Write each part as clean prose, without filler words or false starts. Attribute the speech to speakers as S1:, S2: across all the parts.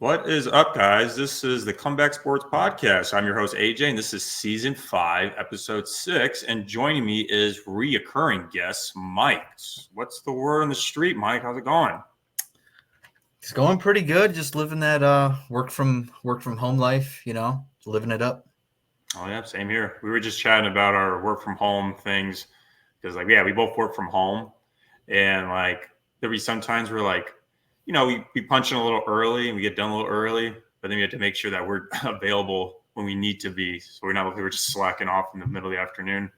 S1: What is up, guys? This is the Comeback Sports Podcast. I'm your host, AJ, and this is Season 5, Episode 6. And joining me is reoccurring guest, Mike. What's the word on the street, Mike? How's it going?
S2: It's going pretty good. Just living that work from home life, living it up.
S1: Oh, yeah, same here. We were just chatting about our work from home things because, we both work from home. And, there'll be sometimes we're we punch in a little early and we get done a little early, but then we have to make sure that we're available when we need to be. So we're just slacking off in the middle of the afternoon.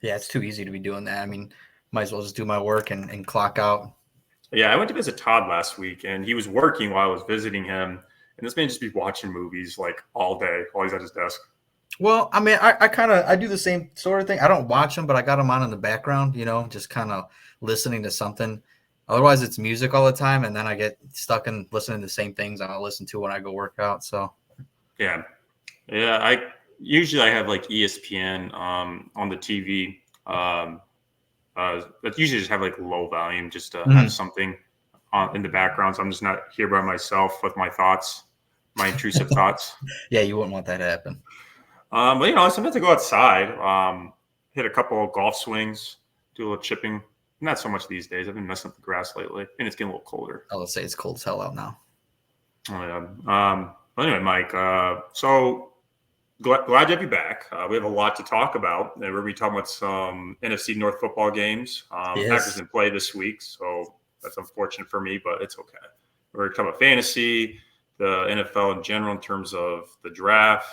S2: Yeah, it's too easy to be doing that. I mean, might as well just do my work and clock out.
S1: Yeah, I went to visit Todd last week, and he was working while I was visiting him. And this man just be watching movies all day while he's at his desk.
S2: Well, I mean, I do the same sort of thing. I don't watch them, but I got them on in the background, just kind of listening to something. Otherwise, it's music all the time, and then I get stuck in listening to the same things I'll listen to when I go work out. So,
S1: yeah. I have ESPN on the TV. But usually just have low volume just to have something in the background. So I'm just not here by myself with my thoughts, my intrusive thoughts.
S2: Yeah, you wouldn't want that to happen.
S1: But sometimes I go outside, hit a couple of golf swings, do a little chipping. Not so much these days. I've been messing with the grass lately, and it's getting a little colder.
S2: I'll say it's cold as hell out now.
S1: Oh, yeah. But anyway, Mike, so glad to have you back. We have a lot to talk about. We're going to be talking about some NFC North football games.
S2: Yes.
S1: Packers didn't play this week, so that's unfortunate for me, but it's okay. We're going to talk about fantasy, the NFL in general in terms of the draft,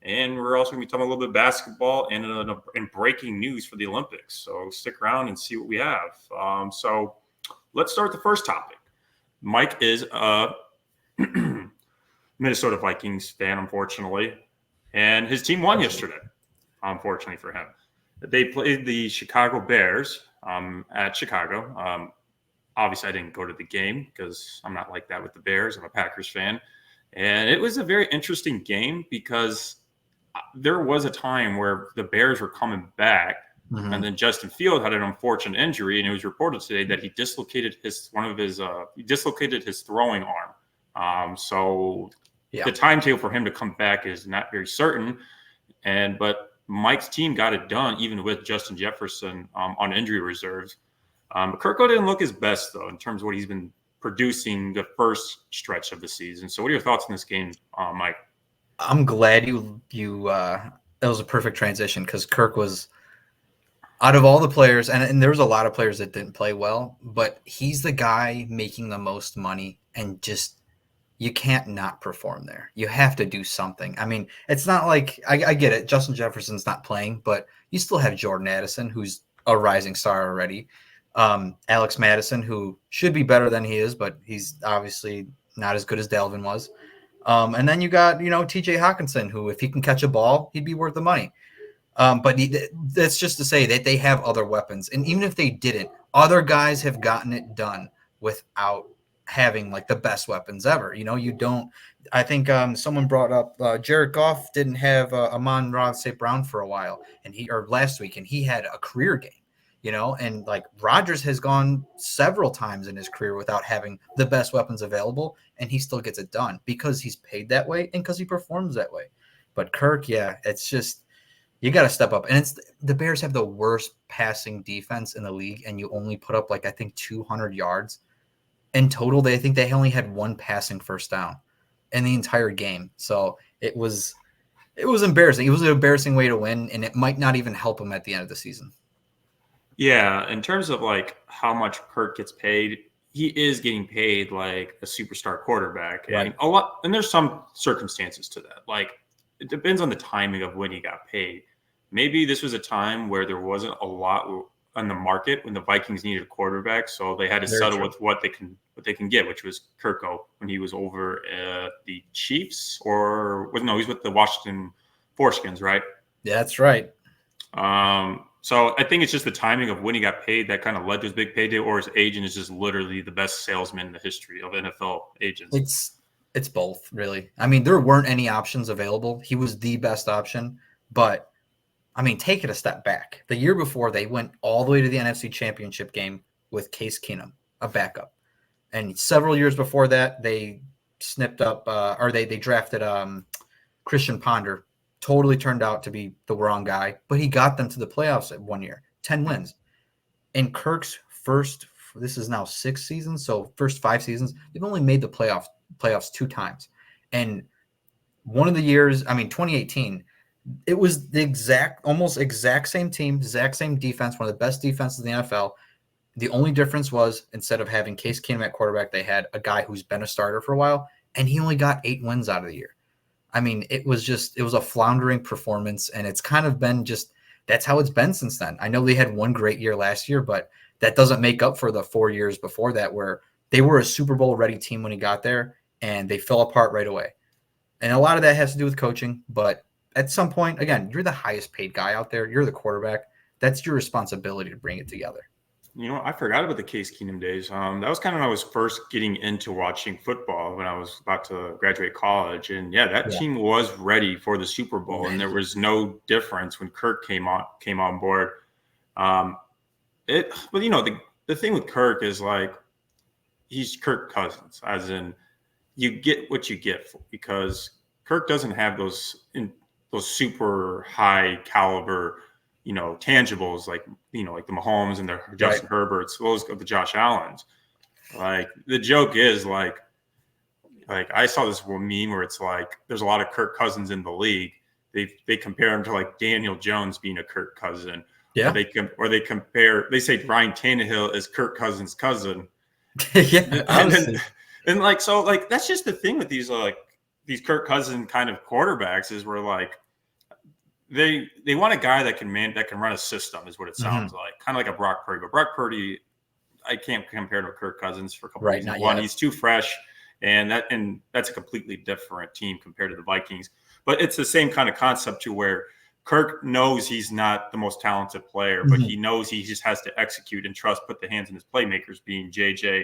S1: and we're also going to be talking a little bit of basketball and breaking news for the Olympics. So stick around and see what we have. So let's start with the first topic. Mike is a Minnesota Vikings fan, unfortunately, and his team won yesterday, unfortunately for him. They played the Chicago Bears at Chicago. Obviously, I didn't go to the game because I'm not like that with the Bears. I'm a Packers fan. And it was a very interesting game because there was a time where the Bears were coming back, and then Justin Fields had an unfortunate injury, and it was reported today that he dislocated his throwing arm. The timetable for him to come back is not very certain, but Mike's team got it done even with Justin Jefferson on injury reserves. Kirko didn't look his best though in terms of what he's been producing the first stretch of the season. So, what are your thoughts on this game, Mike?
S2: I'm glad you that was a perfect transition because Kirk was out of all the players, and there was a lot of players that didn't play well, but he's the guy making the most money, and just you can't not perform there. You have to do something. I mean, it's not like I get it. Justin Jefferson's not playing, but you still have Jordan Addison, who's a rising star already. Alex Madison, who should be better than he is, but he's obviously not as good as Dalvin was. And then you got, TJ Hawkinson, who if he can catch a ball, he'd be worth the money. But that's just to say that they have other weapons. And even if they didn't, other guys have gotten it done without having the best weapons ever. You don't. I think someone brought up Jared Goff didn't have Amon-Ra St. Brown for a while, or last week, and he had a career game. And Rodgers has gone several times in his career without having the best weapons available, and he still gets it done because he's paid that way and because he performs that way. But Kirk, yeah, it's just you got to step up. And the Bears have the worst passing defense in the league, and you only put up I think 200 yards in total. I think they only had one passing first down in the entire game. So it was embarrassing. It was an embarrassing way to win, and it might not even help them at the end of the season.
S1: Yeah, in terms of how much Kirk gets paid, he is getting paid like a superstar quarterback,
S2: Right.
S1: And a lot. And there's some circumstances to that. It depends on the timing of when he got paid. Maybe this was a time where there wasn't a lot on the market when the Vikings needed a quarterback, so they had to settle with what they can get, which was Kirko when he was over the Chiefs, he's with the Washington Foreskins, right?
S2: Yeah, that's right.
S1: So I think it's just the timing of when he got paid that kind of led to his big payday, or his agent is just literally the best salesman in the history of NFL agents.
S2: It's both, really. I mean, there weren't any options available. He was the best option, but I mean, take it a step back. The year before, they went all the way to the NFC Championship game with Case Keenum, a backup. And several years before that, they snipped up, or they drafted Christian Ponder. Totally turned out to be the wrong guy, but he got them to the playoffs at 1 year, 10 wins. In Kirk's first, this is now 6 seasons, so first 5 seasons, they've only made the playoffs 2 times. And one of the years, I mean, 2018, it was the almost exact same team, exact same defense, one of the best defenses in the NFL. The only difference was instead of having Case Keenum at quarterback, they had a guy who's been a starter for a while, and he only got 8 wins out of the year. I mean, it was a floundering performance, and it's kind of been that's how it's been since then. I know they had one great year last year, but that doesn't make up for the 4 years before that where they were a Super Bowl ready team when he got there, and they fell apart right away. And a lot of that has to do with coaching, but at some point, again, you're the highest paid guy out there. You're the quarterback. That's your responsibility to bring it together.
S1: You know, I forgot about the Case Keenum days. That was kind of when I was first getting into watching football when I was about to graduate college. And that team was ready for the Super Bowl, and there was no difference when Kirk came on board. But you know, the thing with Kirk is like he's Kirk Cousins, as in you get what you get because Kirk doesn't have those super high caliber, you know, tangibles like the Mahomes and the Justin Herberts, those of the Josh Allens. Like the joke is like I saw this meme where it's like there's a lot of Kirk Cousins in the league. They compare him to like Daniel Jones being a Kirk cousin.
S2: Yeah.
S1: They say Ryan Tannehill is Kirk Cousins' cousin. and like so like that's just the thing with these Kirk Cousins kind of quarterbacks is we're like they want a guy that can run a system is what it sounds like, kind of like a Brock Purdy. But Brock Purdy, I can't compare to Kirk Cousins for a couple reasons. One, he's too fresh, and that's a completely different team compared to the Vikings. But it's the same kind of concept to where Kirk knows he's not the most talented player, but he knows he just has to execute and put the hands in his playmakers, being JJ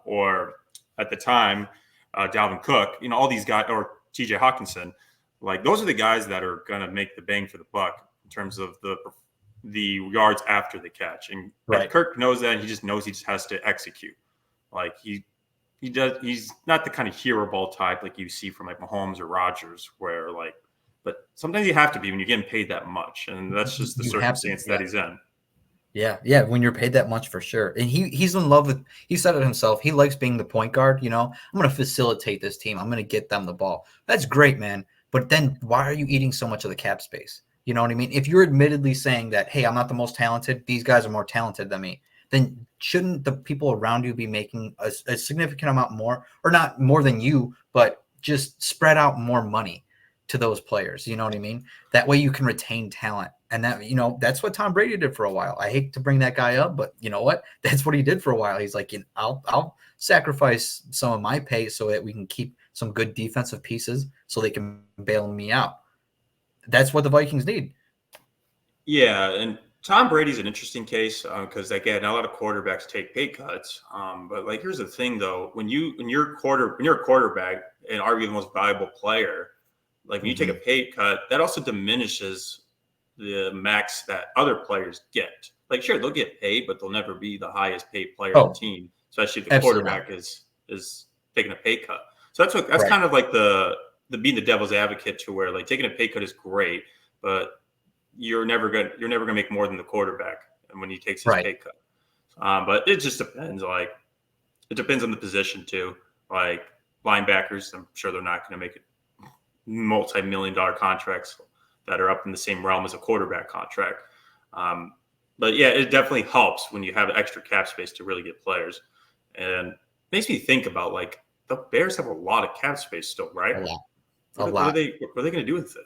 S1: or at the time Dalvin Cook, you know, all these guys, or TJ Hawkinson. Like those are the guys that are going to make the bang for the buck in terms of the yards after the catch. And Kirk knows that, and he just knows he just has to execute. Like he's not the kind of hero ball type like you see from like Mahomes or Rodgers, where like, but sometimes you have to be when you're getting paid that much, and that's just the circumstance that he's in.
S2: Yeah, when you're paid that much, for sure. And he's in love with. He said it himself. He likes being the point guard. You know, I'm going to facilitate this team. I'm going to get them the ball. That's great, man. But then why are you eating so much of the cap space? You know what I mean? If you're admittedly saying that, hey, I'm not the most talented, these guys are more talented than me, then shouldn't the people around you be making a significant amount more, or not more than you, but just spread out more money to those players? You know what I mean? That way you can retain talent. And that, you know, that's what Tom Brady did for a while. I hate to bring that guy up, but you know what? That's what he did for a while. He's like, I'll sacrifice some of my pay so that we can keep some good defensive pieces so they can bail me out. That's what the Vikings need.
S1: Yeah, and Tom Brady's an interesting case because again, a lot of quarterbacks take pay cuts. But like, here's the thing though: when you're a quarterback and arguably the most valuable player, like when you take a pay cut, that also diminishes the max that other players get. Like, sure, they'll get paid, but they'll never be the highest paid player on the team, especially if the quarterback is taking a pay cut. So that's kind of like the being the devil's advocate to where like taking a pay cut is great, but you're never gonna make more than the quarterback and when he takes his pay cut. But it just depends. Like it depends on the position too. Like linebackers, I'm sure they're not going to make it multi-million-dollar contracts that are up in the same realm as a quarterback contract. But yeah, it definitely helps when you have extra cap space to really get players, and makes me think about like the Bears have a lot of cap space still, right?
S2: A lot.
S1: What are they going to do with it?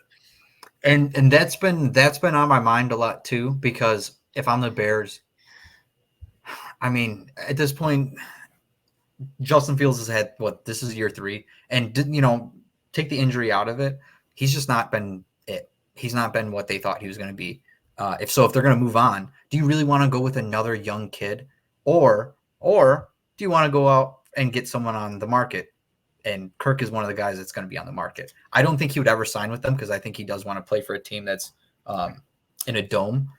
S2: And that's been on my mind a lot too, because if I'm the Bears, I mean, at this point, Justin Fields has had this is year 3, and you know, take the injury out of it, he's just not been it. He's not been what they thought he was going to be. If they're going to move on, do you really want to go with another young kid, or do you want to go out and get someone on the market? And Kirk is one of the guys that's going to be on the market. I don't think he would ever sign with them because I think he does want to play for a team that's in a dome.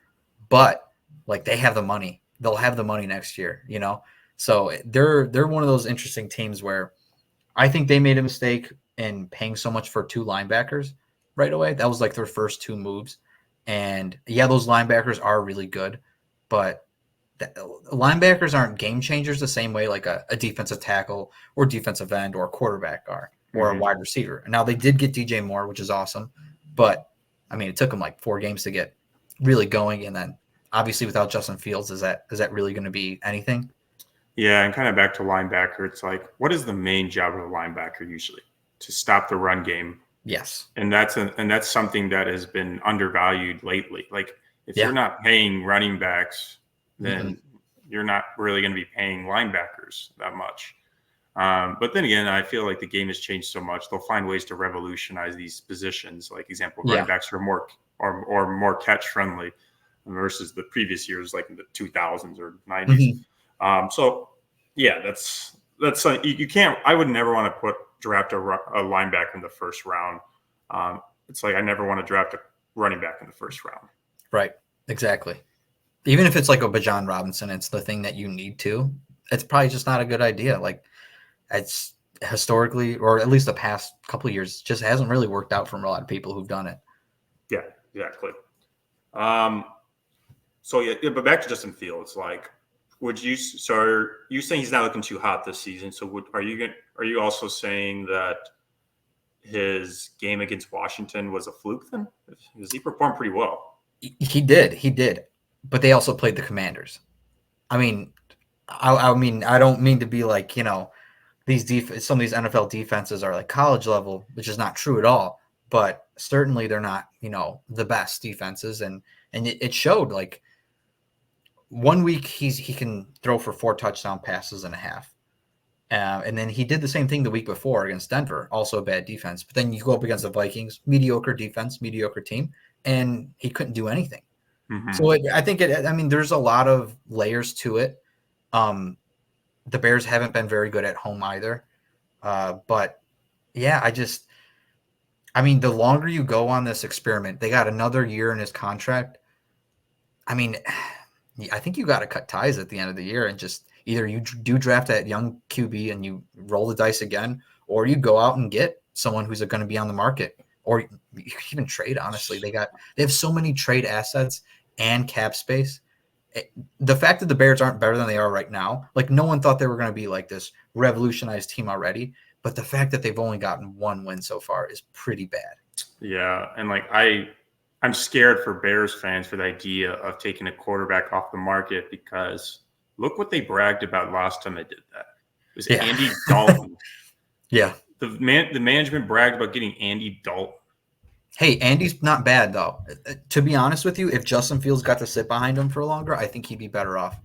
S2: But like they have the money, they'll have the money next year, you know. So they're one of those interesting teams where I think they made a mistake in paying so much for 2 linebackers right away. That was like their first 2 moves. And yeah, those linebackers are really good, but linebackers aren't game changers the same way like a defensive tackle or defensive end or a quarterback are or a wide receiver. Now they did get DJ Moore, which is awesome, but I mean, it took them like 4 games to get really going, and then obviously without Justin Fields, is that really going to be anything?
S1: Yeah, and kind of back to linebacker, it's like, what is the main job of a linebacker usually? To stop the run game.
S2: Yes.
S1: And that's something that has been undervalued lately. Like, if
S2: Yeah.
S1: you're not paying running backs, then you're not really going to be paying linebackers that much. But then again, I feel like the game has changed so much. They'll find ways to revolutionize these positions. Like example, running backs are more catch friendly versus the previous years, like in the 2000s or 90s. So yeah, that's you can't. I would never want to draft a linebacker in the first round. It's like I never want to draft a running back in the first round.
S2: Right. Exactly. Even if it's like a Bijan Robinson, it's the thing that you need to. It's probably just not a good idea. Like it's historically, or at least the past couple of years, just hasn't really worked out for a lot of people who've done it.
S1: Yeah, exactly. So yeah, but back to Justin Fields, like, would you? So are you saying he's not looking too hot this season? So are you also saying that his game against Washington was a fluke then? Because he performed pretty well.
S2: He did, but they also played the Commanders. I mean, I don't mean to be like, some of these NFL defenses are like college level, which is not true at all. But certainly they're not, the best defenses, and it showed. Like 1 week he can throw for 4 touchdown passes and a half. And then he did the same thing the week before against Denver, also a bad defense. But then you go up against the Vikings, mediocre defense, mediocre team, and he couldn't do anything. So I think there's a lot of layers to it. The Bears haven't been very good at home either. But yeah, the longer you go on this experiment, they got another year in his contract. I mean, I think you got to cut ties at the end of the year and just either you do draft that young QB and you roll the dice again, or you go out and get someone who's going to be on the market, or you can even trade. Honestly, they have so many trade assets and cap space. The fact that the Bears aren't better than they are right now, like no one thought they were going to be like this revolutionized team already, but the fact that they've only gotten 1 win so far is pretty bad.
S1: Yeah, and like I'm scared for Bears fans for the idea of taking a quarterback off the market, because look what they bragged about last time they did that. It was Andy Dalton.
S2: Yeah.
S1: The management bragged about getting Andy Dalton.
S2: Hey, Andy's not bad, though. To be honest with you, if Justin Fields got to sit behind him for longer, I think he'd be better off.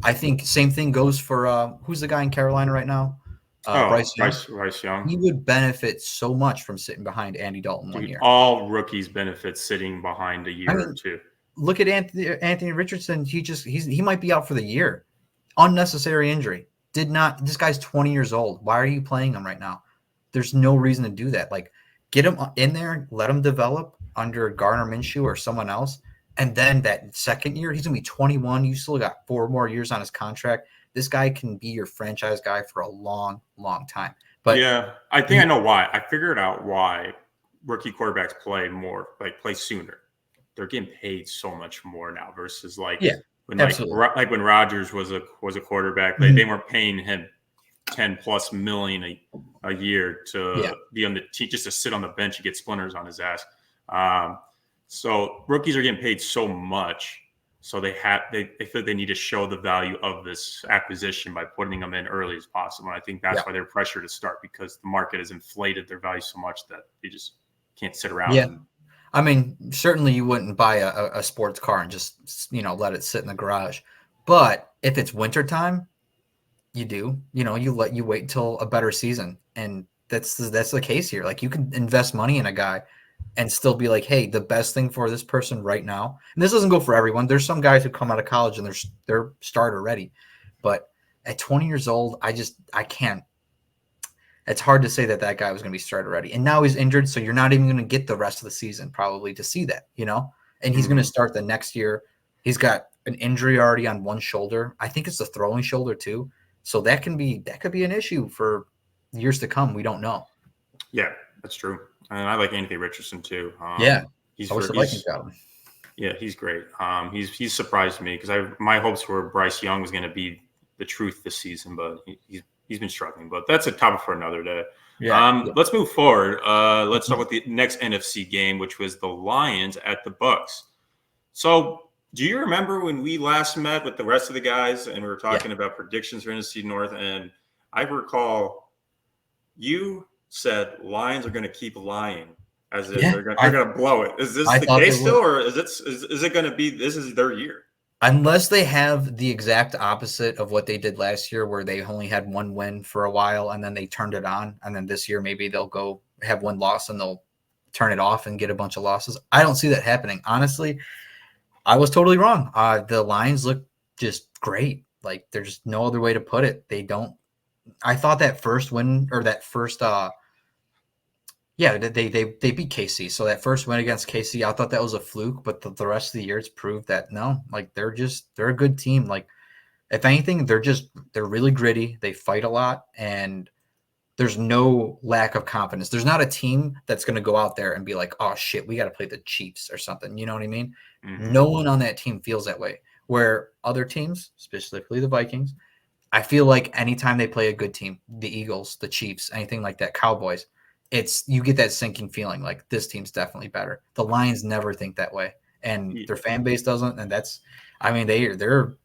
S2: I think same thing goes for who's the guy in Carolina right now? Bryce
S1: Young.
S2: He would benefit so much from sitting behind Andy Dalton 1 year.
S1: All rookies benefit sitting behind a year or two.
S2: Look at Anthony Richardson. He might be out for the year. Unnecessary injury. This guy's 20 years old. Why are you playing him right now? There's no reason to do that. Like, get him in there, let him develop under Gardner Minshew or someone else. And then that second year, he's going to be 21. You still got 4 more years on his contract. This guy can be your franchise guy for a long, long time. But
S1: yeah, I think I know why. I figured out why rookie quarterbacks play sooner. They're getting paid so much more now versus when Rodgers was a quarterback, they weren't paying him $10+ million a year to be on the team, just to sit on the bench and get splinters on his ass. So rookies are getting paid so much, so they feel they need to show the value of this acquisition by putting them in early as possible. And I think that's why they're pressured to start, because the market has inflated their value so much that they just can't sit around.
S2: Yeah. I mean, certainly you wouldn't buy a sports car and just, let it sit in the garage. But if it's wintertime, you do. You wait until a better season. And that's the case here. Like, you can invest money in a guy and still be like, hey, the best thing for this person right now. And this doesn't go for everyone. There's some guys who come out of college and they're starter ready. But at 20 years old, I can't. It's hard to say that guy was going to be starter ready. And now he's injured, so you're not even going to get the rest of the season probably to see that, And he's going to start the next year. He's got an injury already on one shoulder. I think it's the throwing shoulder too. So that could be an issue for years to come, we don't know.
S1: Yeah, that's true. And I like Anthony Richardson too.
S2: Yeah,
S1: He's
S2: I wish the Vikings got him.
S1: yeah, he's great. He's surprised me because my hopes were Bryce Young was going to be the truth this season, but he's been struggling. But that's a topic for another day.
S2: Yeah.
S1: Let's move forward. Let's start with the next NFC game, which was the Lions at the Bucks. So, do you remember when we last met with the rest of the guys and we were talking about predictions for NFC North? And I recall you said Lions are going to keep lying, as in they're going to blow it. Is this the case still, or is it going to be this is their year?
S2: Unless they have the exact opposite of what they did last year, where they only had one win for a while and then they turned it on, and then this year maybe they'll go have one loss and they'll turn it off and get a bunch of losses. I don't see that happening. Honestly, I was totally wrong. The Lions look just great. Like, there's no other way to put it. They don't. I thought that first win, or that first they beat KC. So that first win against KC, I thought that was a fluke, but the rest of the year it's proved that no, like they're a good team. Like, if anything, they're really gritty. They fight a lot, and there's no lack of confidence. There's not a team that's going to go out there and be like, oh shit, we got to play the Chiefs or something. You know what I mean? Mm-hmm. No one on that team feels that way. Where other teams, specifically the Vikings, I feel like anytime they play a good team, the Eagles, the Chiefs, anything like that, Cowboys, you get that sinking feeling like this team's definitely better. The Lions never think that way, and their fan base doesn't. And they're.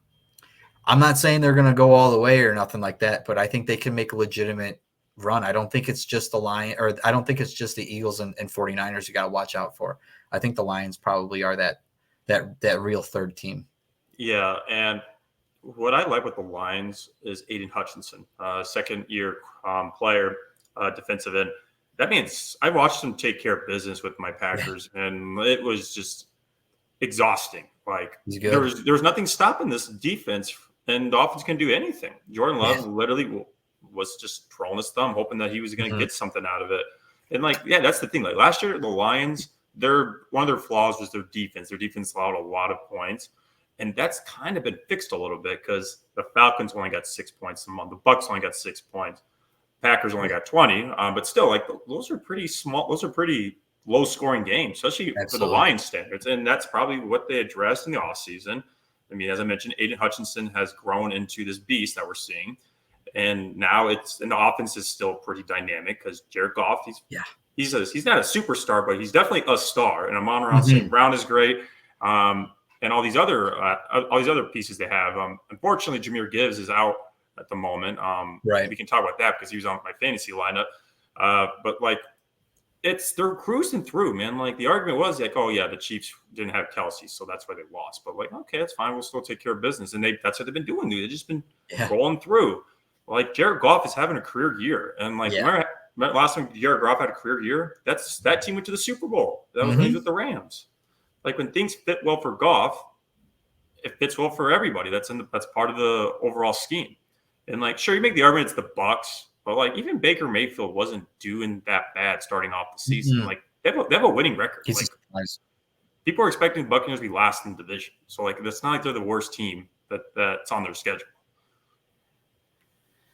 S2: I'm not saying they're going to go all the way or nothing like that, but I think they can make a legitimate run. I don't think it's just the Lions, or I don't think it's just the Eagles and 49ers you got to watch out for. I think the Lions probably are that real third team.
S1: Yeah, and what I like with the Lions is Aiden Hutchinson, second-year player, defensive end. That means I watched him take care of business with my Packers, and it was just exhausting. Like, there was nothing stopping this defense, and the offense can do anything. Jordan Love literally was just trolling his thumb, hoping that he was going to get something out of it. And that's the thing. Like, last year, the Lions, one of their flaws was their defense. Their defense allowed a lot of points. And that's kind of been fixed a little bit because the Falcons only got 6 points a month. The Bucks only got 6 points. Packers only got 20. But still, like, those are pretty small. Those are pretty low-scoring games, especially for the Lions standards. And that's probably what they addressed in the offseason. I mean, as I mentioned, Aiden Hutchinson has grown into this beast that we're seeing. And now the offense is still pretty dynamic because Jared Goff, he's not a superstar, but he's definitely a star. And Amon-Ra St. Brown is great. And all these other pieces they have. Unfortunately, Jahmyr Gibbs is out at the moment.
S2: Right.
S1: We can talk about that because he was on my fantasy lineup. But they're cruising through, man. Like, the argument was like, oh yeah, the Chiefs didn't have Kelsey, so that's why they lost. But okay, that's fine. We'll still take care of business. And that's what they've been doing. They've just been rolling through. Like, Jared Goff is having a career year, and remember last time Jared Goff had a career year, that team went to the Super Bowl. That was when he was with the Rams. Like, when things fit well for Goff, it fits well for everybody. That's part of the overall scheme. And sure, you make the argument it's the Bucks, but even Baker Mayfield wasn't doing that bad starting off the season. They have a winning record. People are expecting the Buccaneers to be last in the division, so that's not like they're the worst team that's on their schedule.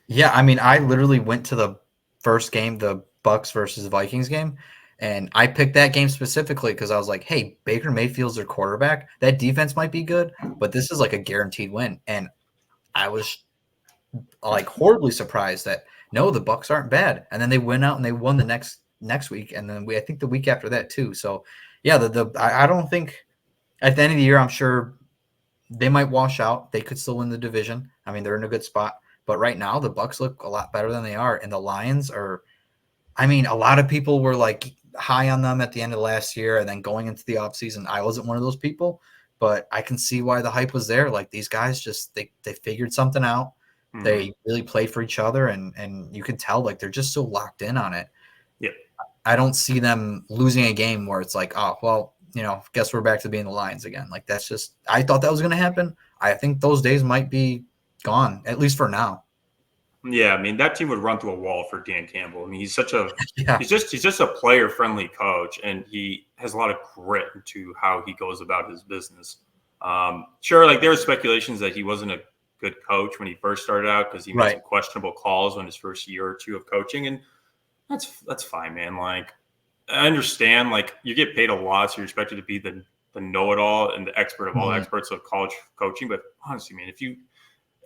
S2: Yeah, I mean, I literally went to the first game, the Bucks versus the Vikings game. And I picked that game specifically because I was like, hey, Baker Mayfield's their quarterback. That defense might be good, but this is a guaranteed win. And I was horribly surprised that, no, the Bucks aren't bad. And then they went out and they won the next week. And then I think the week after that too. So yeah, I don't think at the end of the year, I'm sure they might wash out. They could still win the division. I mean, they're in a good spot. But right now, the Bucks look a lot better than they are. And the Lions are, I mean, a lot of people were high on them at the end of last year, and then going into the offseason, I wasn't one of those people, but I can see why the hype was there. Like, these guys just they figured something out. Mm-hmm. They really play for each other, and you can tell they're just so locked in on it.
S1: Yeah,
S2: I don't see them losing a game where it's oh well, guess we're back to being the Lions again. That's just, I thought that was going to happen. I think those days might be gone, at least for now.
S1: Yeah, I mean, that team would run through a wall for Dan Campbell. I mean, he's such a he's just a player-friendly coach, and he has a lot of grit into how he goes about his business. Sure, there were speculations that he wasn't good coach when he first started out because he made some questionable calls on his first year or two of coaching, and that's fine, man. Like, I understand, like, you get paid a lot, so you're expected to be the know-it-all and the expert of all experts of college coaching. But honestly, man, if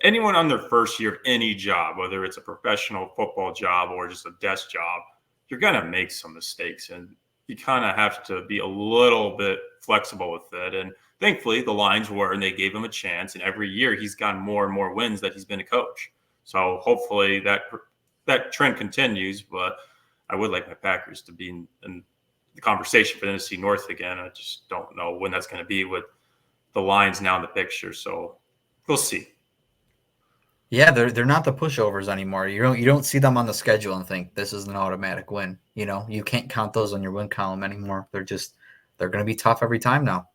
S1: anyone on their first year of any job, whether it's a professional football job or just a desk job, you're gonna make some mistakes, and you kind of have to be a little bit flexible with it. And thankfully, the Lions were, and they gave him a chance. And every year, he's gotten more and more wins that he's been a coach. So hopefully that trend continues. But I would like my Packers to be in the conversation for the NFC North again. I just don't know when that's going to be with the Lions now in the picture. So we'll see.
S2: Yeah, they're not the pushovers anymore. You don't see them on the schedule and think this is an automatic win. You know, you can't count those on your win column anymore. They're going to be tough every time now.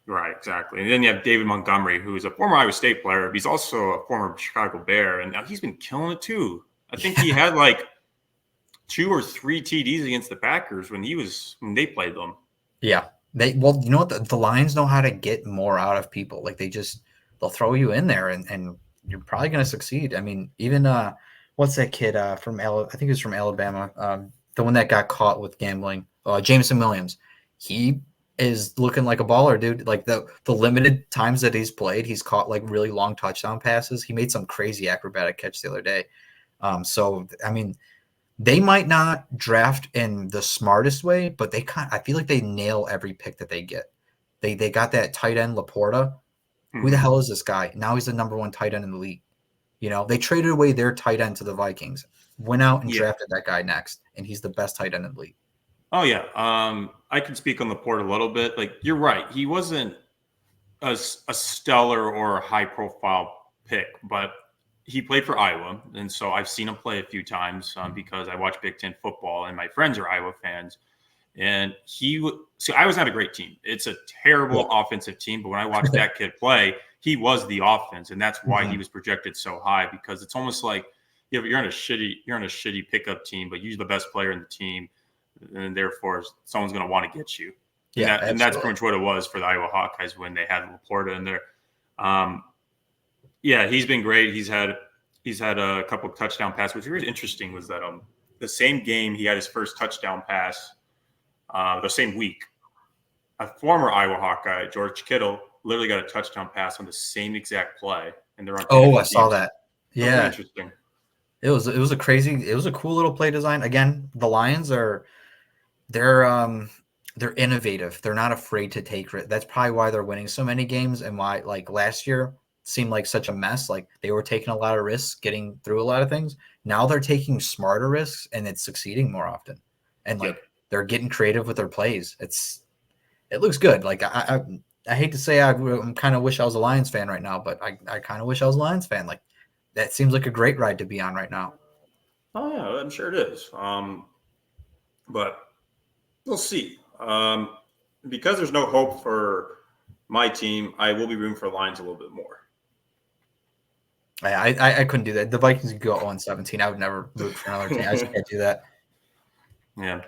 S1: Right, exactly. And then you have David Montgomery, who is a former Iowa State player. But he's also a former Chicago Bear, and now he's been killing it too. I think he had like 2 or 3 TDs against the Packers when they played them.
S2: Yeah, well, you know what? The Lions know how to get more out of people. Like they'll throw you in there and you're probably going to succeed. I mean, even what's that kid from I think he was from Alabama, the one that got caught with gambling, Jameson Williams. He is looking like a baller, dude. Like the limited times that he's played, he's caught like really long touchdown passes. He made some crazy acrobatic catch the other day. So I mean, they might not draft in the smartest way, but I feel like they nail every pick that they get. They got that tight end Laporta. Who the hell is this guy? Now he's the number 1 tight end in the league. You know, they traded away their tight end to the Vikings, went out and drafted that guy next, and he's the best tight end in the league.
S1: Oh, yeah. I can speak on Laporta a little bit. Like, you're right. He wasn't a stellar or a high-profile pick, but he played for Iowa, and so I've seen him play a few times because I watch Big Ten football, and my friends are Iowa fans. And Iowa's not a great team. It's a terrible offensive team. But when I watched that kid play, he was the offense, and that's why he was projected so high. Because it's almost like you're on a shitty pickup team, but you're the best player in the team, and therefore someone's going to want to get you. And that's pretty much what it was for the Iowa Hawkeyes when they had Laporta in there. He's been great. He's had a couple of touchdown passes. What's really interesting was that the same game he had his first touchdown pass. The same week, a former Iowa Hawkeye, George Kittle, literally got a touchdown pass on the same exact play, and they're on.
S2: I saw that. Yeah,
S1: interesting.
S2: It was a cool little play design. Again, the Lions they're innovative. They're not afraid to take risks. That's probably why they're winning so many games and why like last year seemed like such a mess. Like they were taking a lot of risks, getting through a lot of things. Now they're taking smarter risks and it's succeeding more often. And they're getting creative with their plays. It looks good. Like I hate to say I kind of wish I was a Lions fan right now, but I kind of wish I was a Lions fan. Like that seems like a great ride to be on right now.
S1: Oh yeah, I'm sure it is. But we'll see. Because there's no hope for my team, I will be rooting for Lions a little bit more.
S2: I couldn't do that. The Vikings could go 0-17. I would never root for another team. I just can't do that.
S1: Yeah.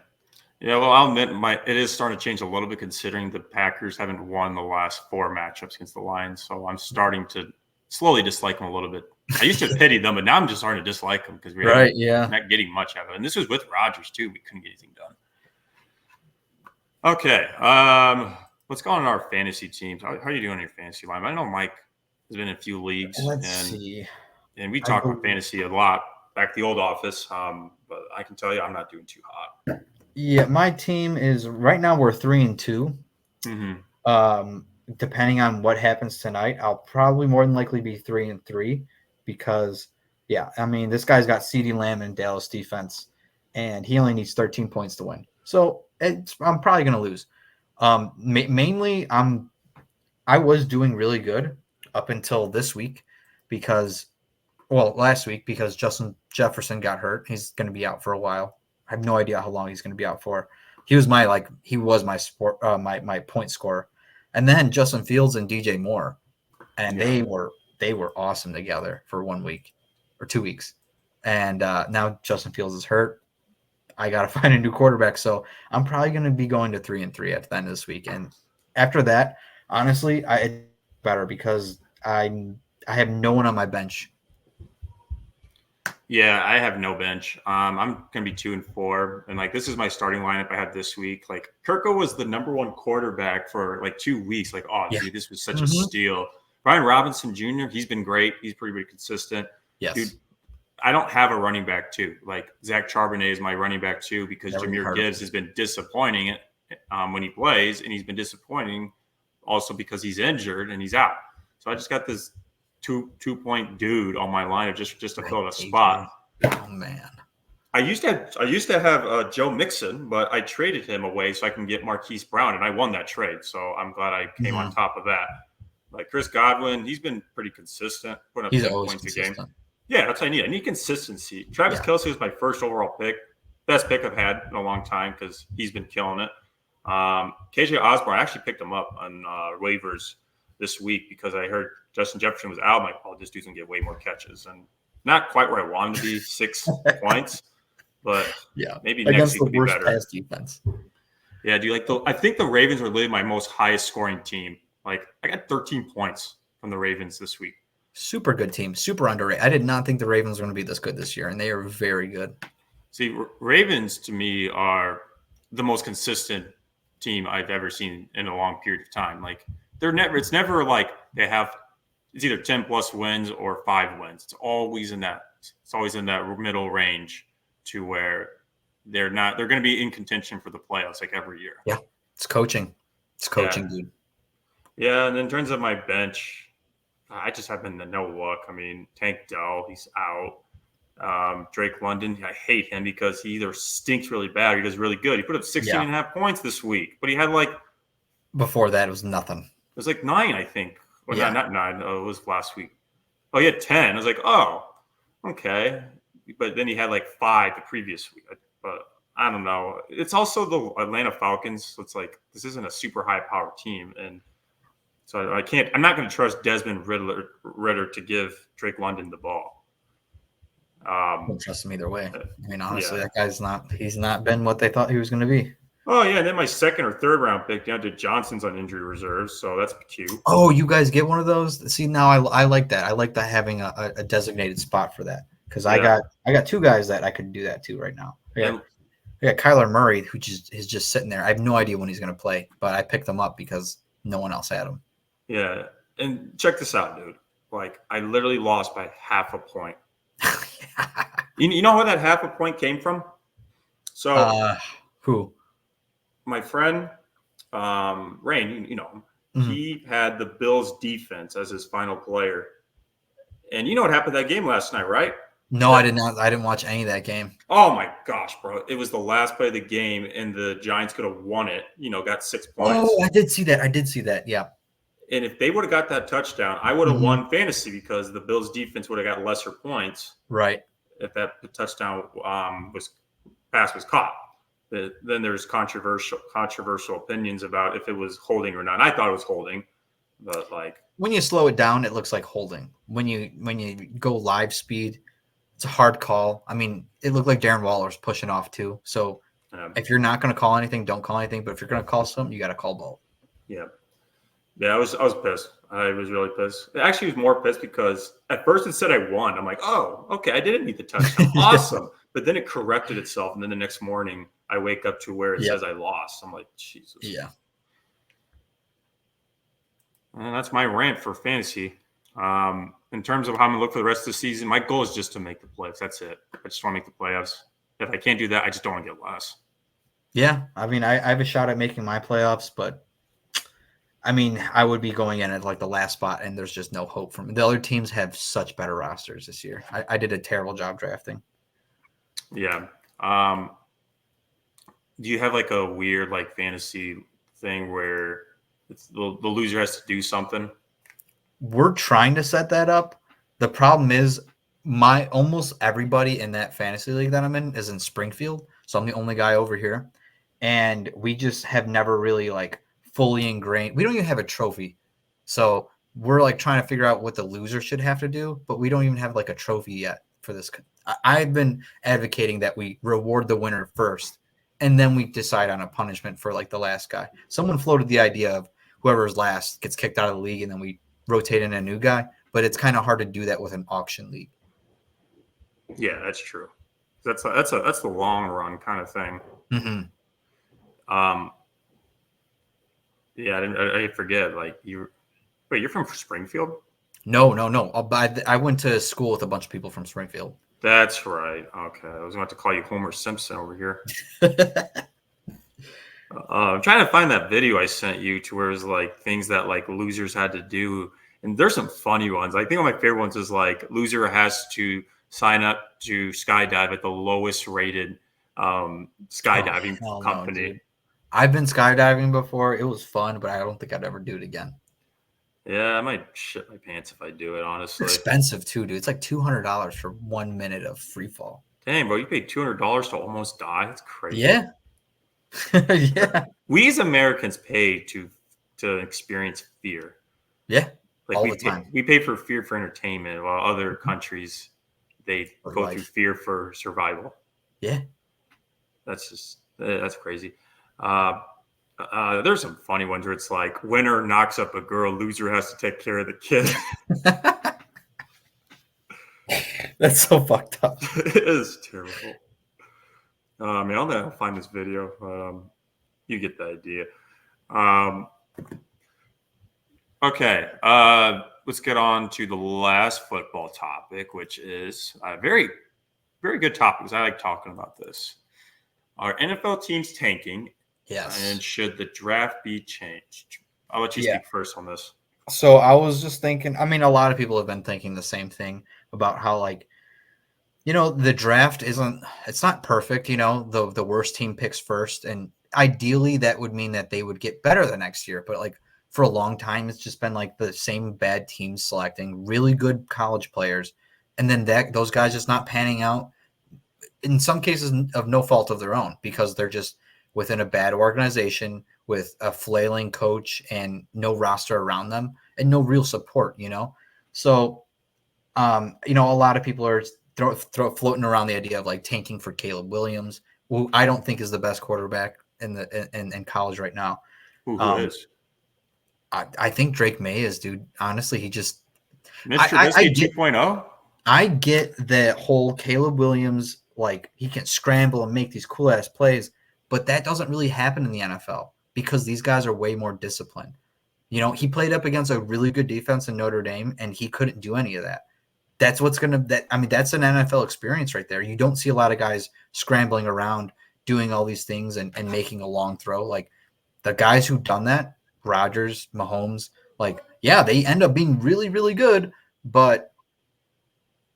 S1: Yeah, well, I'll admit it is starting to change a little bit considering the Packers haven't won the last 4 matchups against the Lions. So I'm starting to slowly dislike them a little bit. I used to pity them, but now I'm just starting to dislike them because we're not getting much out of it. And this was with Rodgers, too. We couldn't get anything done. Okay. Let's go on our fantasy teams. How are you doing in your fantasy line? I know Mike has been in a few leagues.
S2: Let's see.
S1: And we talk about fantasy a lot back at the old office. But I can tell you I'm not doing too hot.
S2: Yeah, my team is right now we're 3-2. Depending on what happens tonight, I'll probably more than likely be 3-3 because, I mean, this guy's got CeeDee Lamb in Dallas defense, and he only needs 13 points to win. So I'm probably going to lose. Mainly, I was doing really good up until this week last week because Justin Jefferson got hurt. He's going to be out for a while. I have no idea how long he's going to be out for. He was my my point scorer. And then Justin Fields and DJ Moore. And they were awesome together for 1 week or 2 weeks. And now Justin Fields is hurt. I got to find a new quarterback. So I'm probably going to be going to 3-3 at the end of this week. And after that, honestly, I better because I I have no one on my bench.
S1: Yeah, I have no bench. I'm gonna be 2-4, and like this is my starting lineup I had this week. Like Kirko was the number one quarterback for like 2 weeks. Like, oh,
S2: Yeah.
S1: dude, this was such a steal. Brian Robinson Jr. He's been great. He's pretty consistent.
S2: Yes.
S1: Dude, I don't have a running back too. Like Zach Charbonnet is my running back too because Jahmyr Gibbs has been disappointing when he plays, and he's been disappointing also because he's injured and he's out. So I just got this two-point dude on my lineup just to fill a spot.
S2: Oh man.
S1: I used to have Joe Mixon, but I traded him away so I can get Marquise Brown, and I won that trade. So I'm glad I came on top of that. Like Chris Godwin, he's been pretty consistent, putting up 10 points a game. Yeah, that's what I need. I need consistency. Travis Kelce was my first overall pick, best pick I've had in a long time because he's been killing it. KJ Osborne, I actually picked him up on waivers this week because I heard Justin Jefferson was out. I'm like, oh, this dude's gonna get way more catches, and not quite where I wanted to be, 6 points, but maybe next week will be better.
S2: Pass defense.
S1: Yeah, do you like I think the Ravens are literally my most highest scoring team. Like I got 13 points from the Ravens this week.
S2: Super good team, super underrated. I did not think the Ravens were going to be this good this year, and they are very good.
S1: See, Ravens to me are the most consistent team I've ever seen in a long period of time. Like it's never like it's either 10 plus wins or 5 wins. It's always in that middle range to where they're going to be in contention for the playoffs like every year.
S2: Yeah. It's coaching, dude.
S1: Yeah. And in terms of my bench, I just have been no luck. I mean, Tank Dell, he's out. Drake London, I hate him because he either stinks really bad or he does really good. He put up 16.5 points this week, but he had
S2: before that, it was nothing.
S1: It was like 9, I think. Well, not 9. Oh, it was last week. Oh, he had 10. I was like, oh, okay. But then he had 5 the previous week. But I don't know. It's also the Atlanta Falcons. So it's like this isn't a super high-powered team, and so I'm not going to trust Desmond Ritter to give Drake London the ball.
S2: I don't trust him either way. I mean, honestly, that guy's he's not been what they thought he was going to be.
S1: Oh, yeah. And then my 2nd or 3rd round pick, DeAndre Johnson's on injury reserve. So that's cute.
S2: Oh, you guys get one of those? See, now I like that. I like that having a designated spot for that because I got 2 guys that I could do that to right now. I got Kyler Murray, who is just sitting there. I have no idea when he's going to play, but I picked him up because no one else had him.
S1: Yeah. And check this out, dude. I literally lost by half a point. You know where that half a point came from? So
S2: who?
S1: My friend Rain, you know him. He had the Bills defense as his final player. And you know what happened that game last night, right?
S2: No, I did not. I didn't watch any of that game.
S1: Oh my gosh, bro. It was the last play of the game and the Giants could have won it, got 6 points.
S2: Oh, I did see that. Yeah.
S1: And if they would have got that touchdown, I would have won fantasy because the Bills defense would have got lesser points.
S2: Right.
S1: If that touchdown was caught. Then there's controversial opinions about if it was holding or not. I thought it was holding, but
S2: when you slow it down, it looks like holding. When you go live speed, it's a hard call. I mean, it looked like Darren Waller's pushing off too. So if you're not going to call anything, don't call anything. But if you're going to call something, you got to call both.
S1: Yeah. Yeah, I was pissed. I was really pissed. I actually was more pissed because at first it said I won. I'm like, oh, okay, I didn't need the touchdown. Awesome. But then it corrected itself. And then the next morning I wake up to where it says I lost. I'm like, Jesus.
S2: Yeah.
S1: And that's my rant for fantasy. In terms of how I'm going to look for the rest of the season, my goal is just to make the playoffs. That's it. I just want to make the playoffs. If I can't do that, I just don't want to get less.
S2: Yeah. I mean, I have a shot at making my playoffs, but I mean, I would be going in at the last spot, and there's just no hope from the other teams have such better rosters this year. I did a terrible job drafting.
S1: Yeah. Do you have a weird fantasy thing where it's the loser has to do something?
S2: We're trying to set that up. The problem is almost everybody in that fantasy league that I'm in is in Springfield. So I'm the only guy over here. And we just have never really fully ingrained. We don't even have a trophy. So we're trying to figure out what the loser should have to do, but we don't even have a trophy yet for this. I've been advocating that we reward the winner first, and then we decide on a punishment for the last guy. Someone floated the idea of whoever's last gets kicked out of the league, and then we rotate in a new guy. but it's kind of hard to do that with an auction league.
S1: Yeah, that's true. That's the long run kind of thing.
S2: Mm-hmm.
S1: Yeah, I forget. Like wait, you're from Springfield?
S2: No. I went to school with a bunch of people from Springfield.
S1: That's right. Okay, I was about to call you Homer Simpson over here. I'm trying to find that video I sent you to where it's like things that like losers had to do, and there's some funny ones. I think one of my favorite ones is like loser has to sign up to skydive at the lowest rated skydiving
S2: hell no,
S1: company.
S2: dude. I've been skydiving before. It was fun, but I don't think I'd ever do it again.
S1: Yeah, I might shit my pants if I do it,
S2: It's
S1: honestly.
S2: expensive too, dude. It's like $200 for 1 minute of free fall.
S1: Dang, bro, you paid $200 to almost die. That's crazy.
S2: Yeah. Yeah.
S1: We as Americans pay to experience fear.
S2: Yeah.
S1: Like
S2: All the time.
S1: we pay for fear for entertainment, while other countries they
S2: For
S1: go
S2: life.
S1: through fear for survival.
S2: Yeah.
S1: That's crazy. There's some funny ones where it's like winner knocks up a girl, loser has to take care of the kid.
S2: That's so fucked up.
S1: It is terrible. Man, I'll find this video. You get the idea. Okay, let's get on to the last football topic, which is a very, very good topic because I like talking about this. Are NFL teams tanking?
S2: Yes.
S1: And should the draft be changed? I'll let you speak first on this.
S2: So I was just thinking, I mean, a lot of people have been thinking the same thing about how, like, the draft it's not perfect, the worst team picks first. And ideally that would mean that they would get better the next year. But like for a long time, it's just been like the same bad teams selecting really good college players. And then those guys just not panning out in some cases of no fault of their own because they're just within a bad organization with a flailing coach and no roster around them and no real support, So, a lot of people are floating around the idea of like tanking for Caleb Williams, who I don't think is the best quarterback in college right now.
S1: Who is?
S2: I think Drake May is, dude. Honestly, he just
S1: Mitch Trubisky 2.0.
S2: I get the whole Caleb Williams, like he can scramble and make these cool ass plays, but that doesn't really happen in the NFL because these guys are way more disciplined. He played up against a really good defense in Notre Dame, and he couldn't do any of that. That's that's an NFL experience right there. You don't see a lot of guys scrambling around, doing all these things and making a long throw. Like the guys who've done that, Rodgers, Mahomes, like, yeah, they end up being really, really good, but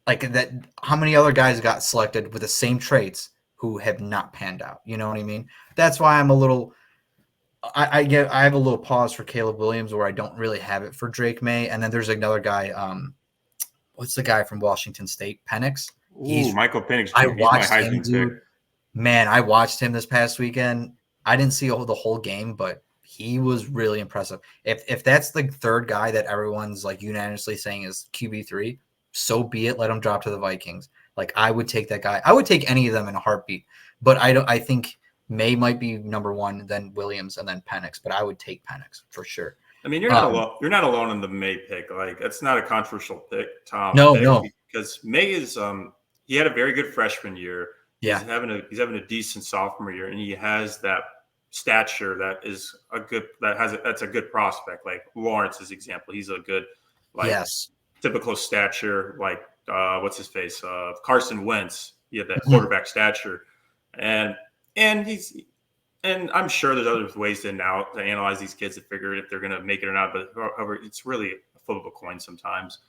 S2: like that, how many other guys got selected with the same traits who have not panned out? You know what I mean? That's why I'm a little I have a little pause for Caleb Williams where I don't really have it for Drake May. And then there's another guy, what's the guy from Washington State? Penix.
S1: Michael Penix.
S2: I
S1: He's
S2: watched
S1: my
S2: him,
S1: Heisman
S2: dude.
S1: pick.
S2: Man, I watched him this past weekend. I didn't see the whole game, but he was really impressive. If that's the third guy that everyone's like unanimously saying is QB3, so be it. Let him drop to the Vikings. Like I would take that guy. I would take any of them in a heartbeat. But I think May might be number one, then Williams, and then Penix. But I would take Penix for sure.
S1: I mean, you're not alone. You're not alone in the May pick. Like that's not a controversial pick, Tom.
S2: No,
S1: because May is he had a very good freshman year.
S2: Yeah,
S1: he's having a decent sophomore year, and he has that stature that's a good prospect. Like Lawrence's example, he's a good typical stature. Like what's his face? Carson Wentz. He had that quarterback stature, and I'm sure there's other ways to analyze these kids to figure if they're going to make it or not. But however, it's really a flip of a coin sometimes.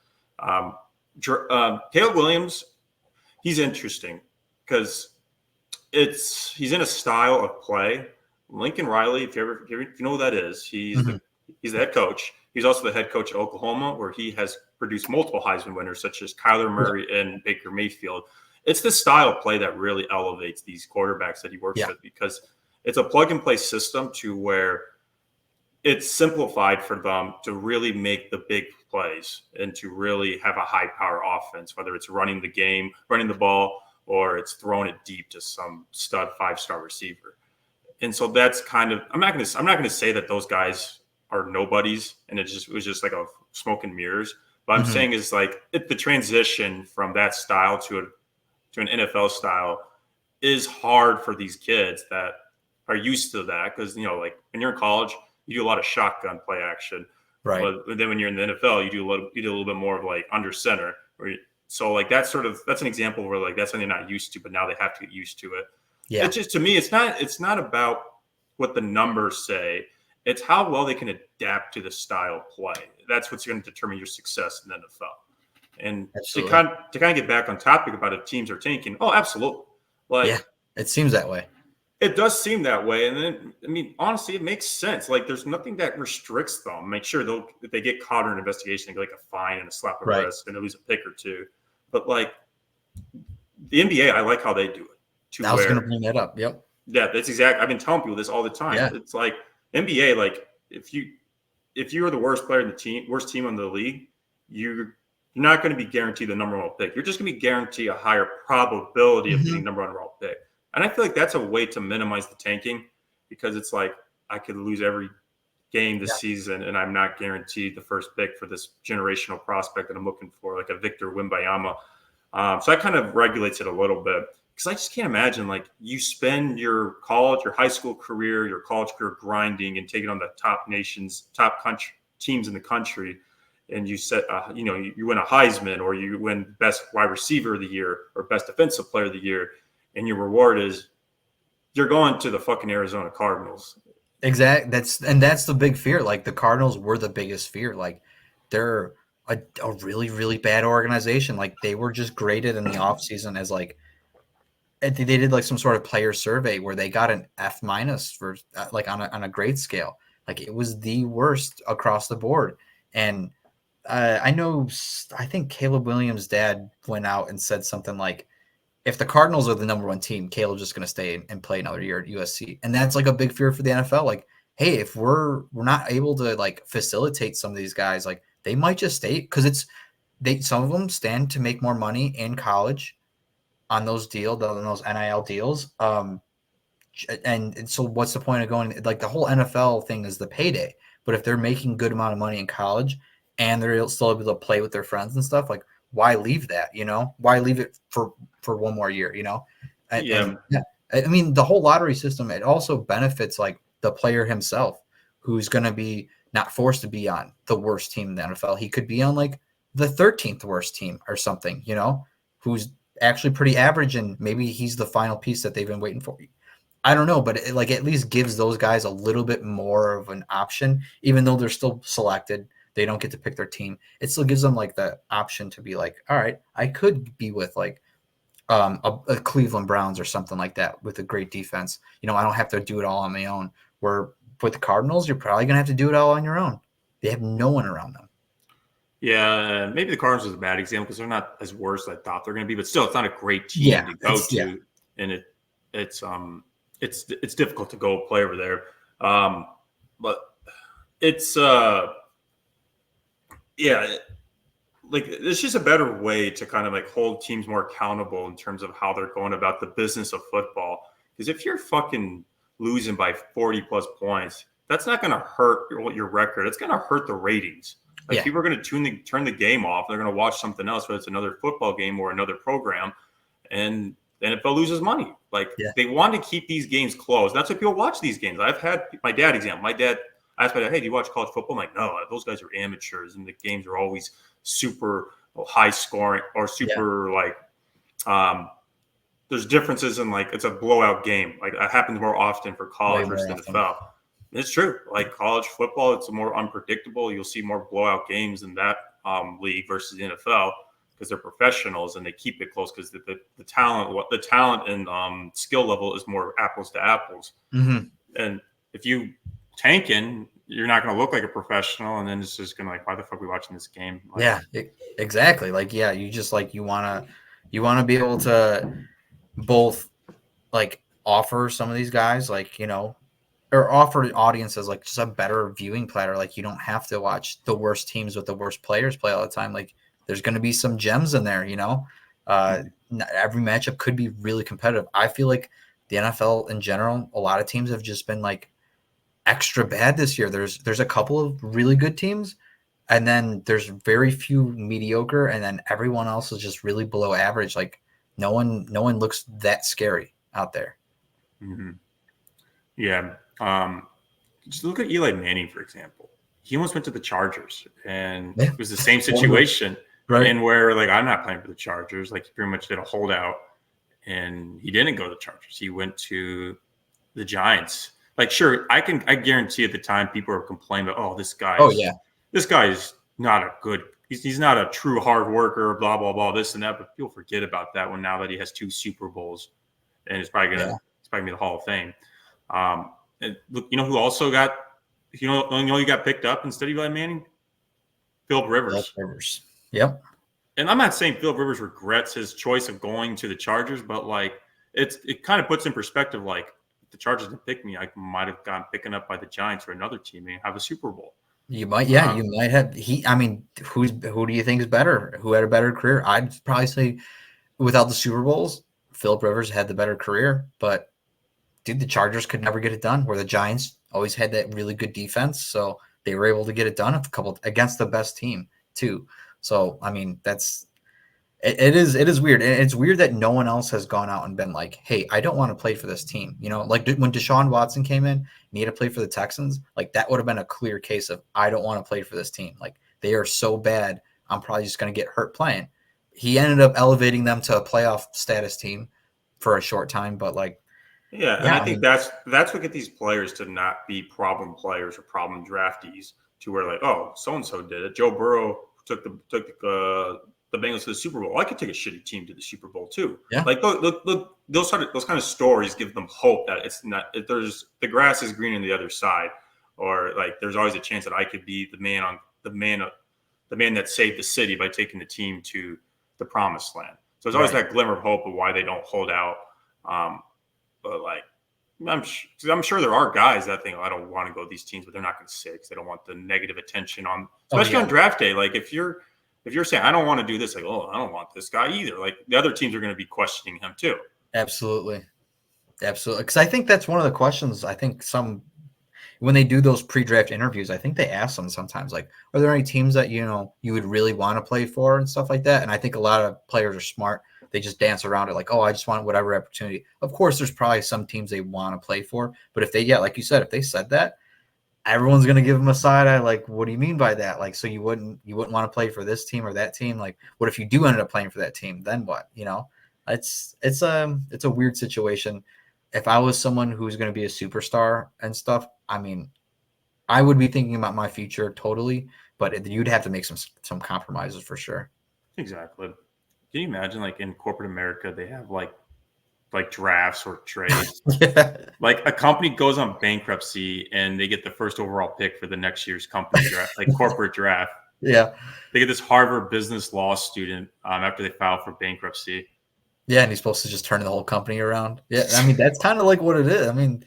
S1: Caleb Williams, he's interesting because he's in a style of play. Lincoln Riley, if you know who that is, he's the head coach. He's also the head coach at Oklahoma, where he has produced multiple Heisman winners, such as Kyler Murray and Baker Mayfield. It's the style of play that really elevates these quarterbacks that he works with because it's a plug-and-play system to where it's simplified for them to really make the big plays and to really have a high-power offense, whether it's running the game, running the ball, or it's throwing it deep to some stud 5-star receiver. And so that's kind of I'm not going to say that those guys are nobodies and it was just like a smoke and mirrors, What I'm
S2: Mhm.
S1: saying is like if the transition from that style to an NFL style is hard for these kids that are used to that because like when you're in college, you do a lot of shotgun play action,
S2: Right.
S1: but then when you're in the NFL, you do a little bit more of like under center. So like that's an example where like that's something they're not used to, but now they have to get used to it.
S2: Yeah.
S1: It's just to me, it's not about what the numbers say. It's how well they can adapt to the style of play. That's what's going to determine your success in the NFL. And to
S2: Absolutely.
S1: kind of get back on topic about if teams are tanking, oh, absolutely.
S2: Yeah.
S1: Like
S2: It seems that way.
S1: it does seem that way, and then I mean, honestly, it makes sense. Like, there's nothing that restricts them. Make sure if they get caught in an investigation, they get like a fine and a slap of
S2: Right.
S1: wrist, and they lose a pick or two. But like the NBA, I like how they do it. To
S2: I was going to
S1: where,
S2: bring that up. Yep.
S1: yeah, that's exact. I've been telling people this all the time.
S2: Yeah.
S1: It's like NBA, like if you are the worst player in the team, worst team in the league, you're not going to be guaranteed the number one pick. You're just going to be guaranteed a higher probability of getting
S2: Mhm.
S1: number one overall pick. And I feel like that's a way to minimize the tanking because it's like I could lose every game this
S2: Yeah.
S1: season and I'm not guaranteed the first pick for this generational prospect that I'm looking for, like a Victor Wimbayama. So that kind of regulates it a little bit because I just can't imagine like you spend your college, your high school career, your college career grinding and taking on the top country teams in the country, and you set, you win a Heisman or you win best wide receiver of the year or best defensive player of the year, and your reward is you're going to the fucking Arizona Cardinals.
S2: That's the big fear. Like the Cardinals were the biggest fear. Like they're a really, really bad organization. Like they were just graded in the offseason as like they did like some sort of player survey where they got an F minus for like on a grade scale. Like it was the worst across the board. And I think Caleb Williams' dad went out and said something like, if the Cardinals are the number one team, Caleb's just going to stay and play another year at USC. And that's like a big fear for the NFL. Like, hey, if we're not able to like facilitate some of these guys, like they might just stay because some of them stand to make more money in college on those NIL deals. And so what's the point of going? Like the whole NFL thing is the payday. But if they're making good amount of money in college and they're still able to play with their friends and stuff, like why leave that? Why leave it for one more year? And yeah, I mean the whole lottery system. It also benefits like the player himself, who's going to be not forced to be on the worst team in the NFL. He could be on like the 13th worst team or something. Who's actually pretty average, and maybe he's the final piece that they've been waiting for. I don't know, but it at least gives those guys a little bit more of an option, even though they're still selected. They don't get to pick their team. It still gives them like the option to be like, all right, I could be with like a Cleveland Browns or something like that with a great defense. I don't have to do it all on my own. Where with the Cardinals, you're probably gonna have to do it all on your own. They have no one around them.
S1: Yeah, maybe the Cardinals is a bad example because they're not as worse as I thought they're going to be, but still, it's not a great team to go to, and it's difficult to go play over there. But it's like it's just a better way to kind of like hold teams more accountable in terms of how they're going about the business of football. Because if you're fucking losing by 40 plus points, that's not going to hurt your record. It's going to hurt the ratings. Like people are going to turn the game off. They're going to watch something else, whether it's another football game or another program, and the NFL loses money. Like they want to keep these games close. That's why people watch these games. I've had my dad example. My dad asked me, "Hey, do you watch college football?" I'm like, "No, those guys are amateurs, and the games are always super high scoring or super like." There's differences in like it's a blowout game. Like that happens more often for college versus NFL. It's true. Like college football, it's more unpredictable. You'll see more blowout games in that league versus the NFL because they're professionals and they keep it close because the talent and skill level is more apples to apples.
S2: Mm-hmm.
S1: And if you tanking, you're not going to look like a professional, and then it's just going to like, why the fuck are we watching this game? Like,
S2: exactly. Like, you just like you want to be able to both like offer some of these guys like or offer audiences like just a better viewing platter. Like you don't have to watch the worst teams with the worst players play all the time. Like there's going to be some gems in there. Every matchup could be really competitive. I feel like the NFL in general, a lot of teams have just been like extra bad this year. There's a couple of really good teams, and then there's very few mediocre, and then everyone else is just really below average. Like no one looks that scary out there.
S1: Mm-hmm. Yeah. Just look at Eli Manning, for example. He almost went to the Chargers, and
S2: Yeah.
S1: it was the same situation.
S2: Right.
S1: And where, like, I'm not playing for the Chargers. Like, he pretty much did a holdout, and he didn't go to the Chargers. He went to the Giants. Like, sure, I guarantee at the time people are complaining about, oh,
S2: Oh yeah.
S1: this guy's not a good. He's not a true hard worker. Blah blah blah. This and that. But people forget about that one now that he has 2 Super Bowls, and it's probably gonna be the Hall of Fame. And look, you know who also got, you got picked up instead of Eli Manning? Philip Rivers.
S2: Yep.
S1: And I'm not saying Philip Rivers regrets his choice of going to the Chargers, but like it kind of puts in perspective. Like, if the Chargers didn't pick me, I might have gotten picking up by the Giants or another team and have a Super Bowl.
S2: You might, you might have. I mean, who do you think is better? Who had a better career? I'd probably say, without the Super Bowls, Philip Rivers had the better career. But dude, the Chargers could never get it done. Where the Giants always had that really good defense, so they were able to get it done against the best team too. So I mean, it is weird. And it's weird that no one else has gone out and been like, hey, I don't want to play for this team. You know, like when Deshaun Watson came in and he had to play for the Texans, like that would have been a clear case of, I don't want to play for this team. Like, they are so bad, I'm probably just going to get hurt playing. He ended up elevating them to a playoff status team for a short time, but like,
S1: yeah, and I think that's what get these players to not be problem players or problem draftees, to where like, oh, so and so did it. Joe Burrow took the Bengals to the Super Bowl. I could take a shitty team to the Super Bowl too.
S2: Yeah.
S1: Like, look, those kind of stories give them hope that it's not, there's, the grass is green on the other side, or like there's always a chance that I could be the man that saved the city by taking the team to the promised land. So there's always that glimmer of hope of why they don't hold out. But like, I'm sure there are guys that think, oh, I don't want to go to these teams, but they're not going to say because they don't want the negative attention on, especially on draft day. Like, if you're saying, I don't want to do this, like, oh, I don't want this guy either. Like, the other teams are going to be questioning him too.
S2: Absolutely. Because I think that's one of the questions. I think when they do those pre-draft interviews, I think they ask them sometimes, like, are there any teams that, you would really want to play for and stuff like that? And I think a lot of players are smart. They just dance around it like, oh, I just want whatever opportunity. Of course, there's probably some teams they want to play for. But if like you said, if they said that, everyone's going to give them a side eye. Like, what do you mean by that? Like, so you wouldn't want to play for this team or that team? Like, what if you do end up playing for that team? Then what? It's a weird situation. If I was someone who's going to be a superstar and stuff, I mean, I would be thinking about my future totally, but you'd have to make some compromises for sure.
S1: Exactly. Can you imagine, like, in corporate America, they have like drafts or trades?
S2: Yeah.
S1: Like, a company goes on bankruptcy and they get the first overall pick for the next year's company draft, like corporate draft.
S2: Yeah.
S1: They get this Harvard business law student after they file for bankruptcy.
S2: Yeah, and he's supposed to just turn the whole company around. Yeah, I mean, that's kind of like what it is. I mean,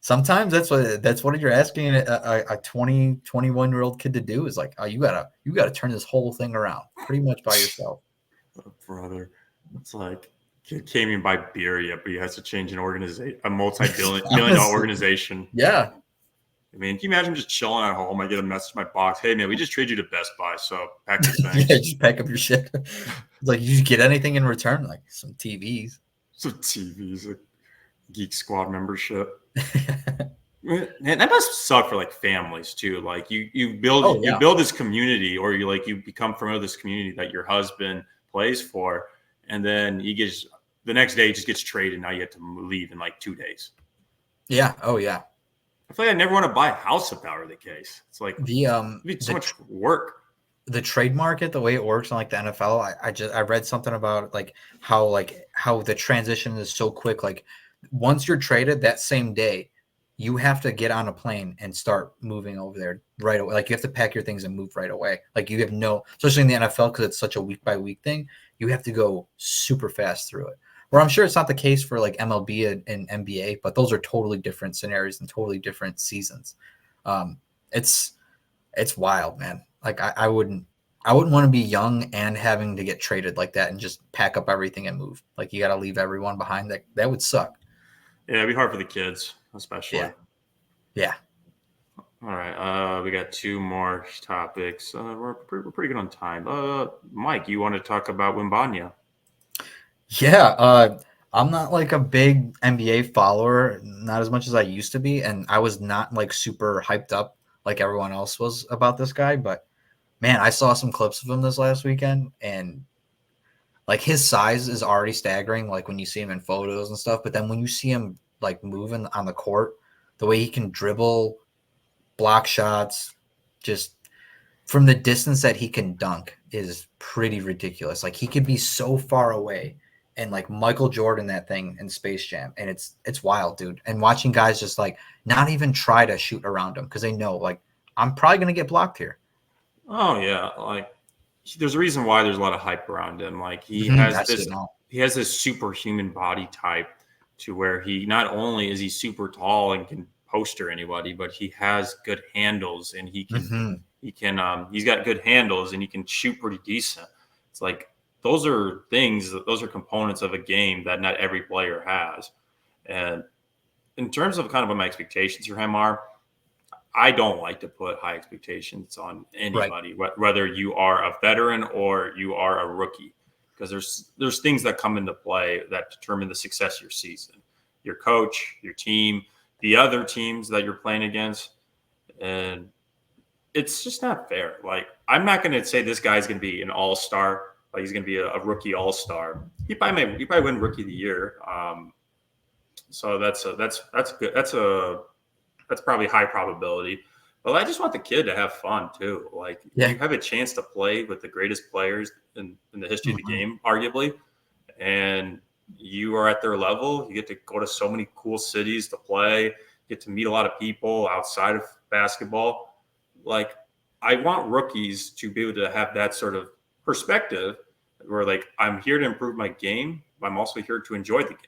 S2: sometimes that's what you're asking a 21-year-old kid to do, is like, oh, you gotta turn this whole thing around pretty much by yourself.
S1: Oh, brother, it's like, kid came in by Iberia, but he has to change an organization, a multi-million-dollar organization.
S2: Yeah.
S1: I mean, can you imagine just chilling at home? I get a message in my box, hey man, we just trade you to Best Buy, so pack your things.
S2: Yeah, just pack up your shit. It's like, you get anything in return? Like some TVs.
S1: Some TVs, like Geek Squad membership. Man, that must suck for like families too. Like, you build this community, or you become familiar with this community that your husband plays for, and then the next day he just gets traded. Now you have to leave in like 2 days.
S2: Yeah. Oh yeah.
S1: I feel like I never want to buy a house if that were the case. It's like, so much work.
S2: The trade market, the way it works in like the NFL, I read something about how the transition is so quick. Like, once you're traded, that same day, you have to get on a plane and start moving over there right away. Like, you have to pack your things and move right away. Like, you have especially in the NFL, because it's such a week by week thing, you have to go super fast through it. Where I'm sure it's not the case for like MLB and NBA, but those are totally different scenarios and totally different seasons. It's wild, man. Like, I wouldn't want to be young and having to get traded like that and just pack up everything and move. Like, you got to leave everyone behind. That would suck.
S1: Yeah, it'd be hard for the kids, especially.
S2: Yeah.
S1: All right. We got two more topics. We're pretty good on time. Mike, you want to talk about Wimbanya?
S2: Yeah, I'm not like a big NBA follower, not as much as I used to be, and I was not like super hyped up like everyone else was about this guy. But man, I saw some clips of him this last weekend, and like his size is already staggering, like when you see him in photos and stuff. But then when you see him like moving on the court, the way he can dribble, block shots, just from the distance that he can dunk is pretty ridiculous. Like he could be so far away and like Michael Jordan that thing in Space Jam, and it's wild, dude. And watching guys just like not even try to shoot around him because they know like I'm probably gonna get blocked here.
S1: Oh yeah, like there's a reason why there's a lot of hype around him. Like he has
S2: I see
S1: this
S2: it now.
S1: he has this superhuman body type to where he not only is he super tall and can poster anybody, but he has good handles and he's got good handles and he can shoot pretty decent. It's like those are components of a game that not every player has. And in terms of kind of what my expectations for him are, I don't like to put high expectations on
S2: Right.
S1: anybody, whether you are a veteran or you are a rookie, because there's things that come into play that determine the success of your season, your coach, your team, the other teams that you're playing against, and it's just not fair. Like I'm not going to say this guy's going to be an all star, like he's going to be a rookie all star. He probably win rookie of the year. So that's good. That's probably high probability. But I just want the kid to have fun too. Like
S2: Yeah.
S1: you have a chance to play with the greatest players in the history of the
S2: Mhm.
S1: game, arguably, and you are at their level. You get to go to so many cool cities to play, get to meet a lot of people outside of basketball. Like I want rookies to be able to have that sort of perspective where like I'm here to improve my game, but I'm also here to enjoy the game.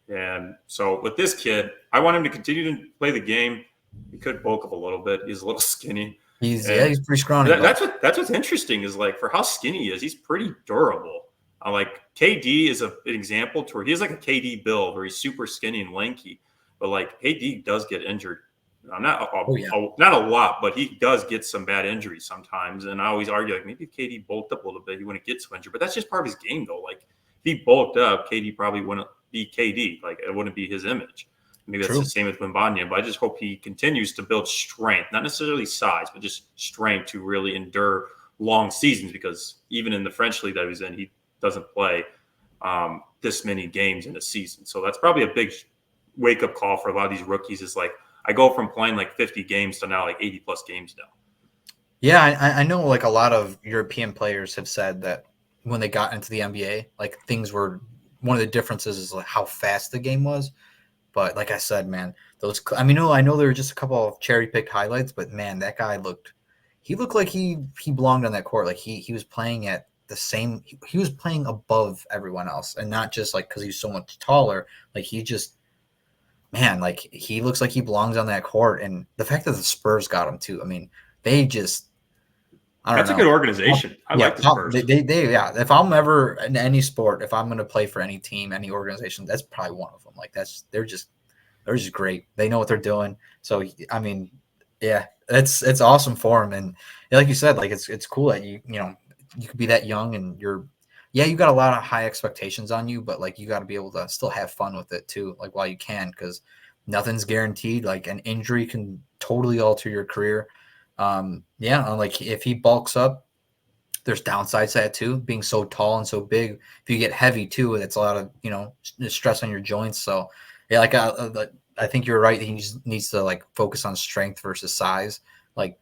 S1: And so with this kid, I want him to continue to play the game. He could bulk up a little bit. He's a little skinny, and
S2: He's pretty scrawny, but
S1: that's what's interesting is like for how skinny he is, he's pretty durable. Like KD is an example to where he has like a KD build where he's super skinny and lanky, but like KD does get injured.
S2: oh yeah,
S1: Not a lot, but he does get some bad injuries sometimes. And I always argue like maybe if KD bulked up a little bit, he wouldn't get so injured. But that's just part of his game though. Like if he bulked up, KD probably wouldn't be KD. Like it wouldn't be his image. Maybe that's the
S2: true.
S1: same with Wembanyama, but I just hope he continues to build strength, not necessarily size, but just strength to really endure long seasons. Because even in the French league that he's in, he doesn't play this many games in a season. So that's probably a big wake up call for a lot of these rookies. Is like I go from playing like 50 games to now like 80 plus games now.
S2: Yeah, I know like a lot of European players have said that when they got into the NBA, like things were one of the differences is like how fast the game was. But like I said, man, those I mean, no, I know there were just a couple of cherry picked highlights, but man, that guy looked like he belonged on that court. Like he was playing at the same he was playing above everyone else, and not just like because he's so much taller. Like he just man, like he looks like he belongs on that court, and the fact that the Spurs got him too. I mean, they just I don't
S1: That's a
S2: know.
S1: good organization. I
S2: Yeah,
S1: like the Spurs.
S2: yeah. If I'm ever in any sport, if I'm going to play for any team, any organization, that's probably one of them. Like they're just great. They know what they're doing. So I mean, yeah, it's awesome for them. And yeah, like you said, like it's cool that you know you could be that young and yeah, you got a lot of high expectations on you, but like you got to be able to still have fun with it too, like while you can, because nothing's guaranteed. Like an injury can totally alter your career. Yeah, like if he bulks up, there's downsides to that too. Being so tall and so big, if you get heavy too, it's a lot of stress on your joints. So yeah, like I think you're right. He just needs to like focus on strength versus size. Like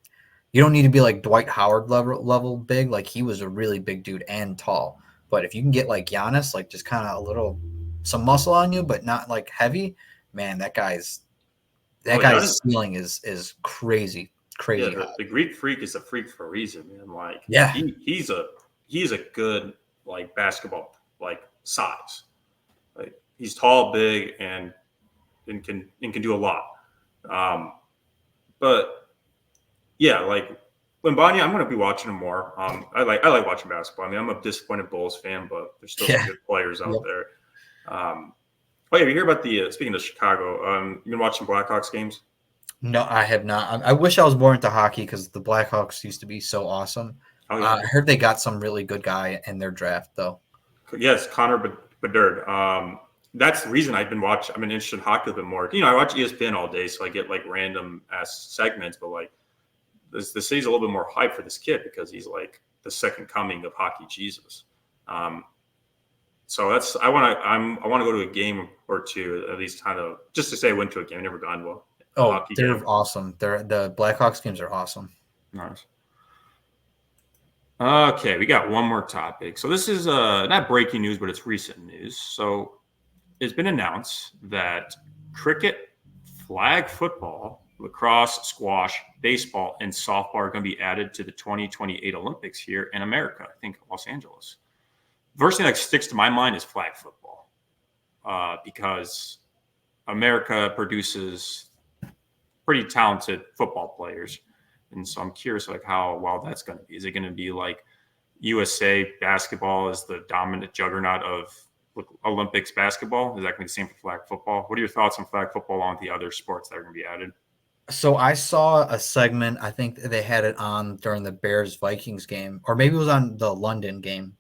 S2: you don't need to be like Dwight Howard level big. Like he was a really big dude and tall. But if you can get like Giannis, like just kind of a little some muscle on you, but not like heavy, man, that
S1: Oh,
S2: guy's
S1: Giannis,
S2: ceiling is crazy,
S1: yeah,
S2: crazy high.
S1: the Greek freak is a freak for a reason, man. Like
S2: Yeah,
S1: he's a good like basketball like size. Like he's tall, big, and can do a lot. Um, but yeah, like Wembanyama, I'm going to be watching him more. I like watching basketball. I mean, I'm a disappointed Bulls fan, but there's still some
S2: yeah.
S1: good players out
S2: Yep.
S1: there. Oh yeah, you hear about the speaking of Chicago? You've been watching Blackhawks games?
S2: No, I have not. I wish I was more into hockey because the Blackhawks used to be so awesome.
S1: Oh yeah,
S2: I heard they got some really good guy in their draft, though.
S1: yes, Connor Bedard. That's the reason I've been interested in hockey a bit more. I watch ESPN all day, so I get like random ass segments. But like the city's a little bit more hype for this kid because he's like the second coming of hockey Jesus. Um, so I want to go to a game or two at least, kind of just to say I went to a game. I've never gone to a
S2: Oh,
S1: hockey
S2: they're
S1: game.
S2: awesome. The Blackhawks games are awesome.
S1: Nice. Okay, we got one more topic. So this is not breaking news, but it's recent news. So it's been announced that cricket, flag football, lacrosse, squash, baseball, and softball are going to be added to the 2028 Olympics here in America. I think Los Angeles. First thing that sticks to my mind is flag football, because America produces pretty talented football players, and so I'm curious like how well that's going to be. Is it going to be like USA basketball is the dominant juggernaut of Olympics basketball? Is that going to be the same for flag football? What are your thoughts on flag football along with the other sports that are going to be added?
S2: So I saw a segment. I think they had it on during the Bears Vikings game, or maybe it was on the London game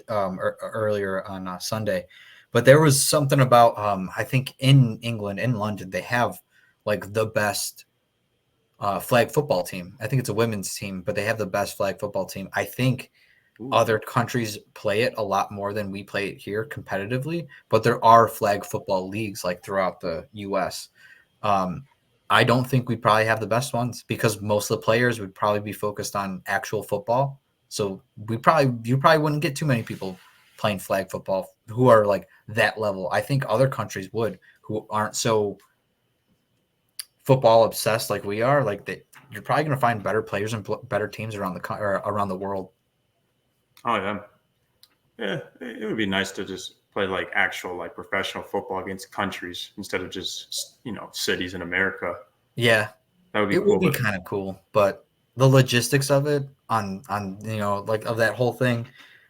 S2: earlier on Sunday. But there was something about I think in England, in London, they have like the best flag football team. I think it's a women's team, but they have the best flag football team. I think
S1: Ooh.
S2: other countries play it a lot more than we play it here competitively, but there are flag football leagues like throughout the U.S. I don't think we probably have the best ones because most of the players would probably be focused on actual football. So you probably wouldn't get too many people playing flag football who are like that level. I think other countries would who aren't so football obsessed like we are. Like that, you're probably going to find better players and better teams around around the world.
S1: Oh yeah, yeah. It would be nice to just play like actual like professional football against countries instead of just cities in America.
S2: Yeah,
S1: That would be
S2: it would
S1: cool.
S2: be
S1: But
S2: kind of cool, but the logistics of it on like of that whole thing,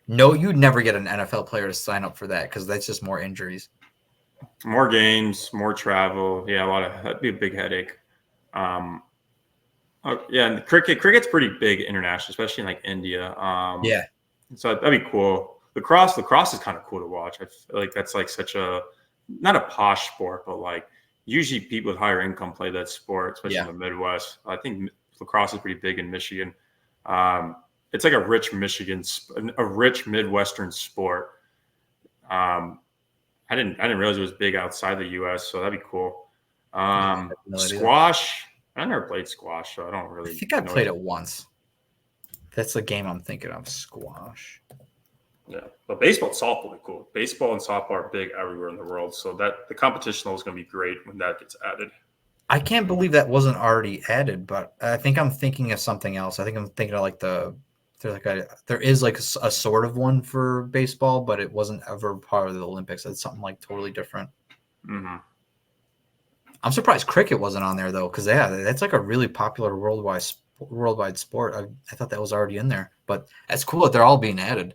S2: no, you'd never get an NFL player to sign up for that because that's just more injuries.
S1: more games, more travel. Yeah, that'd be a big headache. Um, yeah, and cricket's pretty big international, especially in like India.
S2: Yeah,
S1: So that'd be cool. Lacrosse is kind of cool to watch. I feel like that's like such a not a posh sport, but like usually people with higher income play that sport, especially
S2: yeah,
S1: in the Midwest. I think lacrosse is pretty big in Michigan. Um, it's like a rich Midwestern sport. Um, I didn't realize it was big outside the U.S., so that'd be cool.
S2: yeah, I have no idea.
S1: Squash. I never played squash, so I don't
S2: I
S1: really
S2: think I
S1: know.
S2: played it once. That's the game I'm thinking of. Squash.
S1: Yeah, but baseball and softball will be cool. Baseball and softball are big everywhere in the world, so that the competition is going to be great when that gets added.
S2: I can't believe that wasn't already added, but I think I'm thinking of something else. I think I'm thinking of like there is like a sort of one for baseball, but it wasn't ever part of the Olympics. It's something like totally different.
S1: Mm-hmm.
S2: I'm surprised cricket wasn't on there though, because yeah, that's like a really popular worldwide sport. I thought that was already in there, but that's cool that they're all being added.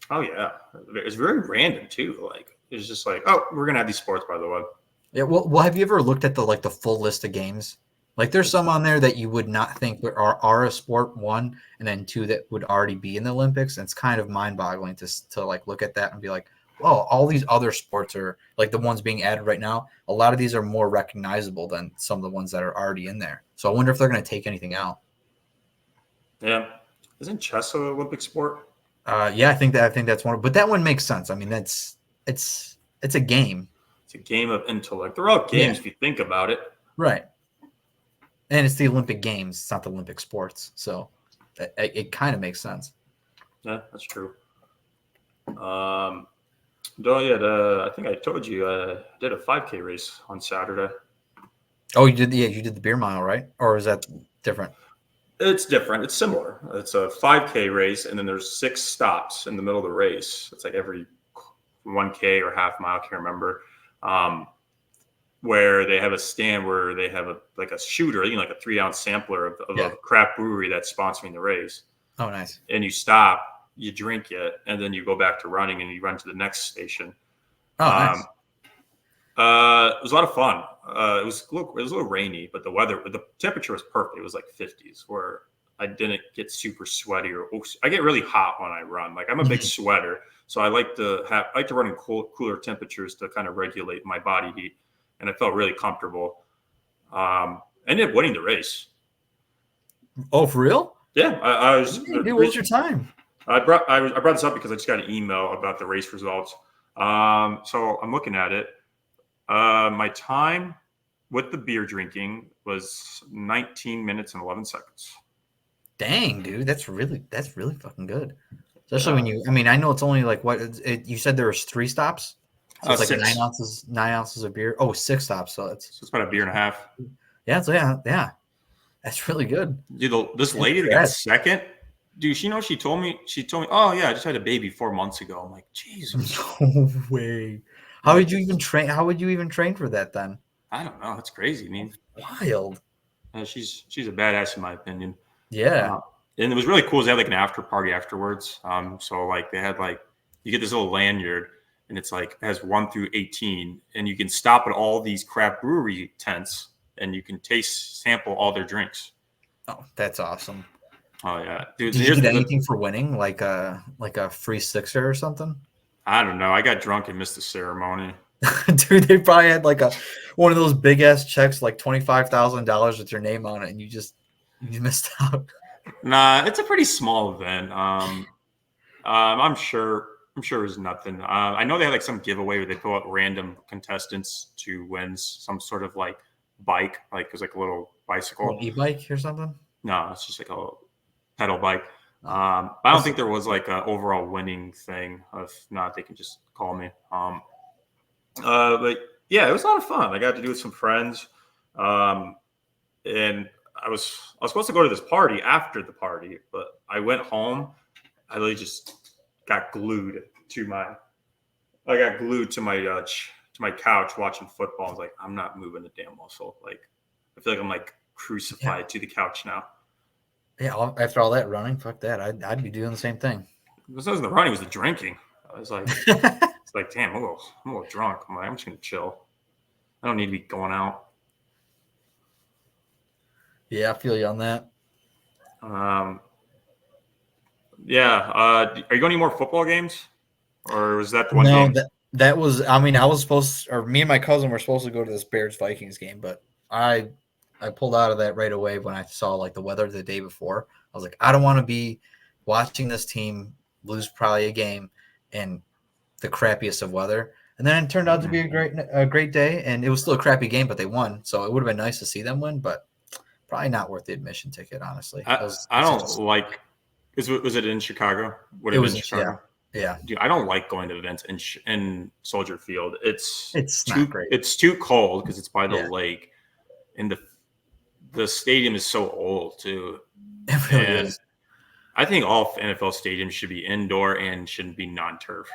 S1: Oh yeah, it's very random too. Like it's just like, oh, we're gonna have these sports by the way.
S2: Yeah, well, have you ever looked at the full list of games? Like, there's some on there that you would not think are a sport, one, and then two that would already be in the Olympics. And it's kind of mind-boggling to like look at that and be like, oh, all these other sports are like the ones being added right now. A lot of these are more recognizable than some of the ones that are already in there. So I wonder if they're going to take anything out.
S1: Yeah, isn't chess an Olympic sport?
S2: Yeah, I think that's one, but that one makes sense. I mean, it's a game,
S1: It's a game of intellect. They're all
S2: yeah,
S1: games if you think about it.
S2: right? And it's the Olympic Games. It's not the Olympic sports, so it kind of makes sense.
S1: Yeah, that's true. No, yeah, I think I told you I did a 5K race on Saturday.
S2: Oh, you did the beer mile, right? Or is that different?
S1: It's different. It's similar. It's a 5K race, and then there's 6 stops in the middle of the race. It's like every 1K or half mile, I can't remember. Where they have a stand where they have a shooter, like a 3-ounce sampler of
S2: Yeah.
S1: a craft brewery that's sponsoring the race.
S2: Oh, nice.
S1: And you stop, you drink it, and then you go back to running, and you run to the next station.
S2: Oh, nice.
S1: It was a lot of fun. It was a little rainy, but the temperature was perfect. It was like 50s, where I didn't get super sweaty I get really hot when I run. Like I'm a big sweater, so I like to run in cooler temperatures to kind of regulate my body heat, and I felt really comfortable. Ended up winning the race.
S2: Oh, for real?
S1: Yeah, I was.
S2: Hey, dude, what was your time?
S1: I brought this up because I just got an email about the race results. So I'm looking at it. My time with the beer drinking was 19 minutes and 11 seconds.
S2: Dang, dude, that's really fucking good. Especially when you, I mean, I know it's only like what you said there was 3 stops, so it's like
S1: 6.
S2: 9 ounces of beer. Oh, 6 stops, so
S1: So it's about a beer and a half.
S2: yeah, so yeah, that's really good.
S1: Dude, this lady that got second, dude, she told me, oh yeah, I just had a baby 4 months ago. I'm like, Jesus.
S2: No way. How would you even train? How would you even train for that then?
S1: I don't know. That's crazy. I mean,
S2: Wild.
S1: She's a badass in my opinion.
S2: Yeah.
S1: And it was really cool. They had like an after party afterwards. So like they had like you get this little lanyard, and it's like it has 1 through 18, and you can stop at all these craft brewery tents, and you can sample all their drinks.
S2: Oh, that's awesome.
S1: Oh yeah, dude.
S2: Did you get anything for winning, like a free sixer or something?
S1: I don't know. I got drunk and missed the ceremony.
S2: Dude, they probably had like one of those big ass checks, like $25,000 with your name on it, and you missed out.
S1: Nah, it's a pretty small event. I'm sure it was nothing. I know they had like some giveaway where they pull out random contestants to win some sort of like bike, like it was like a little bicycle,
S2: An e-bike or something.
S1: No, it's just like a pedal bike. I don't think there was like an overall winning thing. If not, they can just call me. But yeah, it was a lot of fun. I got to do it with some friends, and I was supposed to go to this party after the party, but I went home. I literally just got glued to my couch watching football. I was like, I'm not moving a damn muscle. Like, I feel like I'm like crucified to the couch now.
S2: Yeah, after all that running, fuck that. I'd be doing the same thing.
S1: It wasn't the running; it was the drinking. I was like, it's like, damn, I'm a little drunk. I'm just gonna chill. I don't need to be going out.
S2: Yeah, I feel you on that.
S1: Yeah. Are you going to any more football games, or was that the one
S2: No,
S1: game?
S2: that was. I mean, I was supposed, or me and my cousin were supposed to go to this Bears Vikings game, but I pulled out of that right away when I saw like the weather the day before. I was like, I don't want to be watching this team lose probably a game in the crappiest of weather. And then it turned out to be a great day, and it was still a crappy game, but they won. So it would have been nice to see them win, but probably not worth the admission ticket, honestly.
S1: I don't like. Was it in Chicago? Would it have been in Chicago?
S2: Yeah.
S1: Dude, I don't like going to events in Soldier Field. It's
S2: not great.
S1: It's too cold because it's by the lake, and the stadium is so old too.
S2: It really is.
S1: I think all NFL stadiums should be indoor and shouldn't be non-turf.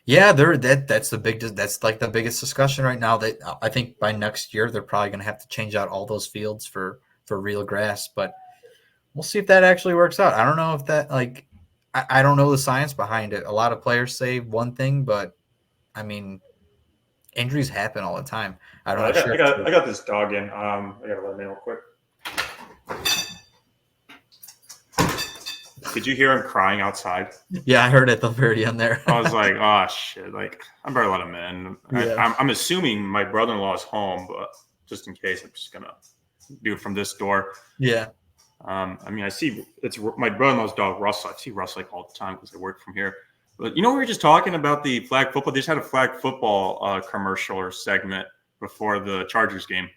S2: Yeah, that's like the biggest discussion right now. That I think by next year they're probably going to have to change out all those fields for real grass, but we'll see if that actually works out. I don't know if that I don't know the science behind it. A lot of players say one thing, but I mean, injuries happen all the time. I
S1: got this dog in. I gotta let him in real quick. Did you hear him crying outside?
S2: Yeah, I heard it at the very end there.
S1: I was like, oh shit! Like I better let him in.
S2: Yeah.
S1: I'm assuming my brother-in-law is home, but just in case, I'm just gonna do it from this door.
S2: Yeah.
S1: I mean, I see it's my brother-in-law's dog, Russell. I see Russell like all the time because I work from here. But we were just talking about the flag football. They just had a flag football commercial or segment before the Chargers game.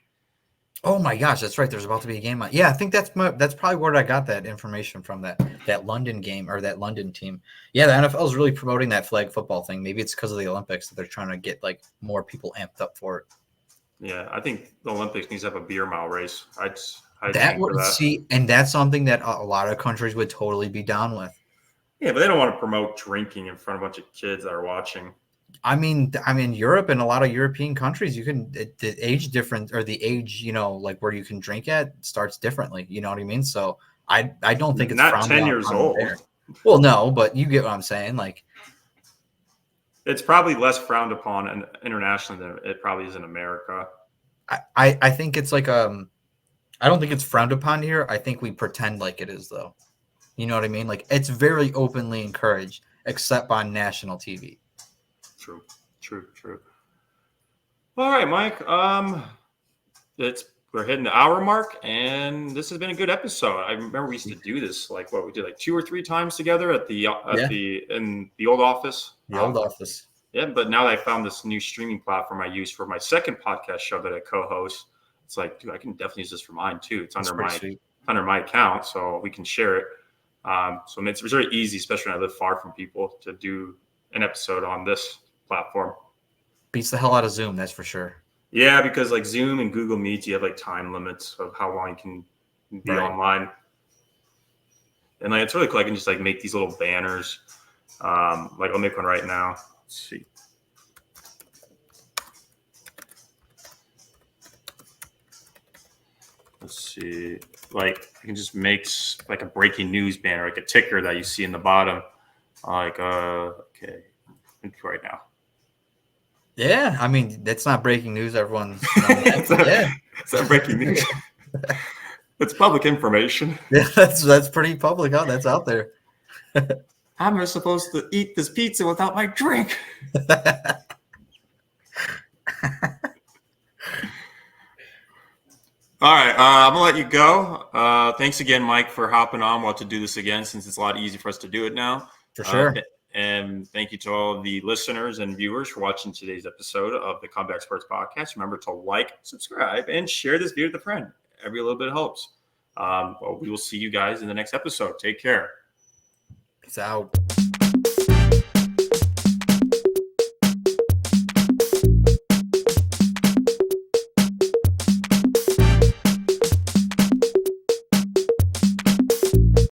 S2: Oh my gosh, that's right. There's about to be a game on. Yeah, I think that's probably where I got that information from, that London game or that London team. Yeah, the NFL is really promoting that flag football thing. Maybe it's because of the Olympics that they're trying to get like more people amped up for it.
S1: Yeah, I think the Olympics needs to have a beer mile race.
S2: And that's something that a lot of countries would totally be down with.
S1: Yeah, but they don't want to promote drinking in front of a bunch of kids that are watching.
S2: I mean, Europe and a lot of European countries, the age difference or the age, like where you can drink at starts differently. You know what I mean? So I don't think it's
S1: not 10 years old.
S2: Well, no, but you get what I'm saying. Like,
S1: It's probably less frowned upon internationally than it probably is in America.
S2: I think it's like I don't think it's frowned upon here. I think we pretend like it is though. You know what I mean? Like it's very openly encouraged, except on national TV.
S1: True. All right, Mike. We're hitting the hour mark, and this has been a good episode. I remember we used to do this we did like 2 or 3 times together in the old office.
S2: The old office.
S1: Yeah, but now that I found this new streaming platform I use for my second podcast show that I co-host, it's like, dude, I can definitely use this for mine too. It's under my account, so we can share it. So it's very easy, especially when I live far from people, to do an episode on this platform.
S2: Beats the hell out of Zoom, that's for sure.
S1: Yeah, because like Zoom and Google Meet, you have like time limits of how long you can be online. And like it's really cool. I can just like make these little banners. Like I'll make one right now. Let's see. Like I can just make like a breaking news banner, like a ticker that you see in the bottom. Okay, right now.
S2: Yeah, I mean that's not breaking news. Everyone's
S1: it's not breaking news. It's public information.
S2: Yeah, that's pretty public. Huh? That's out there.
S1: How am I supposed to eat this pizza without my drink? All right, I'm gonna let you go. Thanks again, Mike, for hopping on. We'll have to do this again since it's a lot easier for us to do it now.
S2: For sure.
S1: And thank you to all the listeners and viewers for watching today's episode of the Comeback Sports Podcast. Remember to like, subscribe, and share this video with a friend. Every little bit helps. Well, we will see you guys in the next episode. Take care.
S2: Peace out.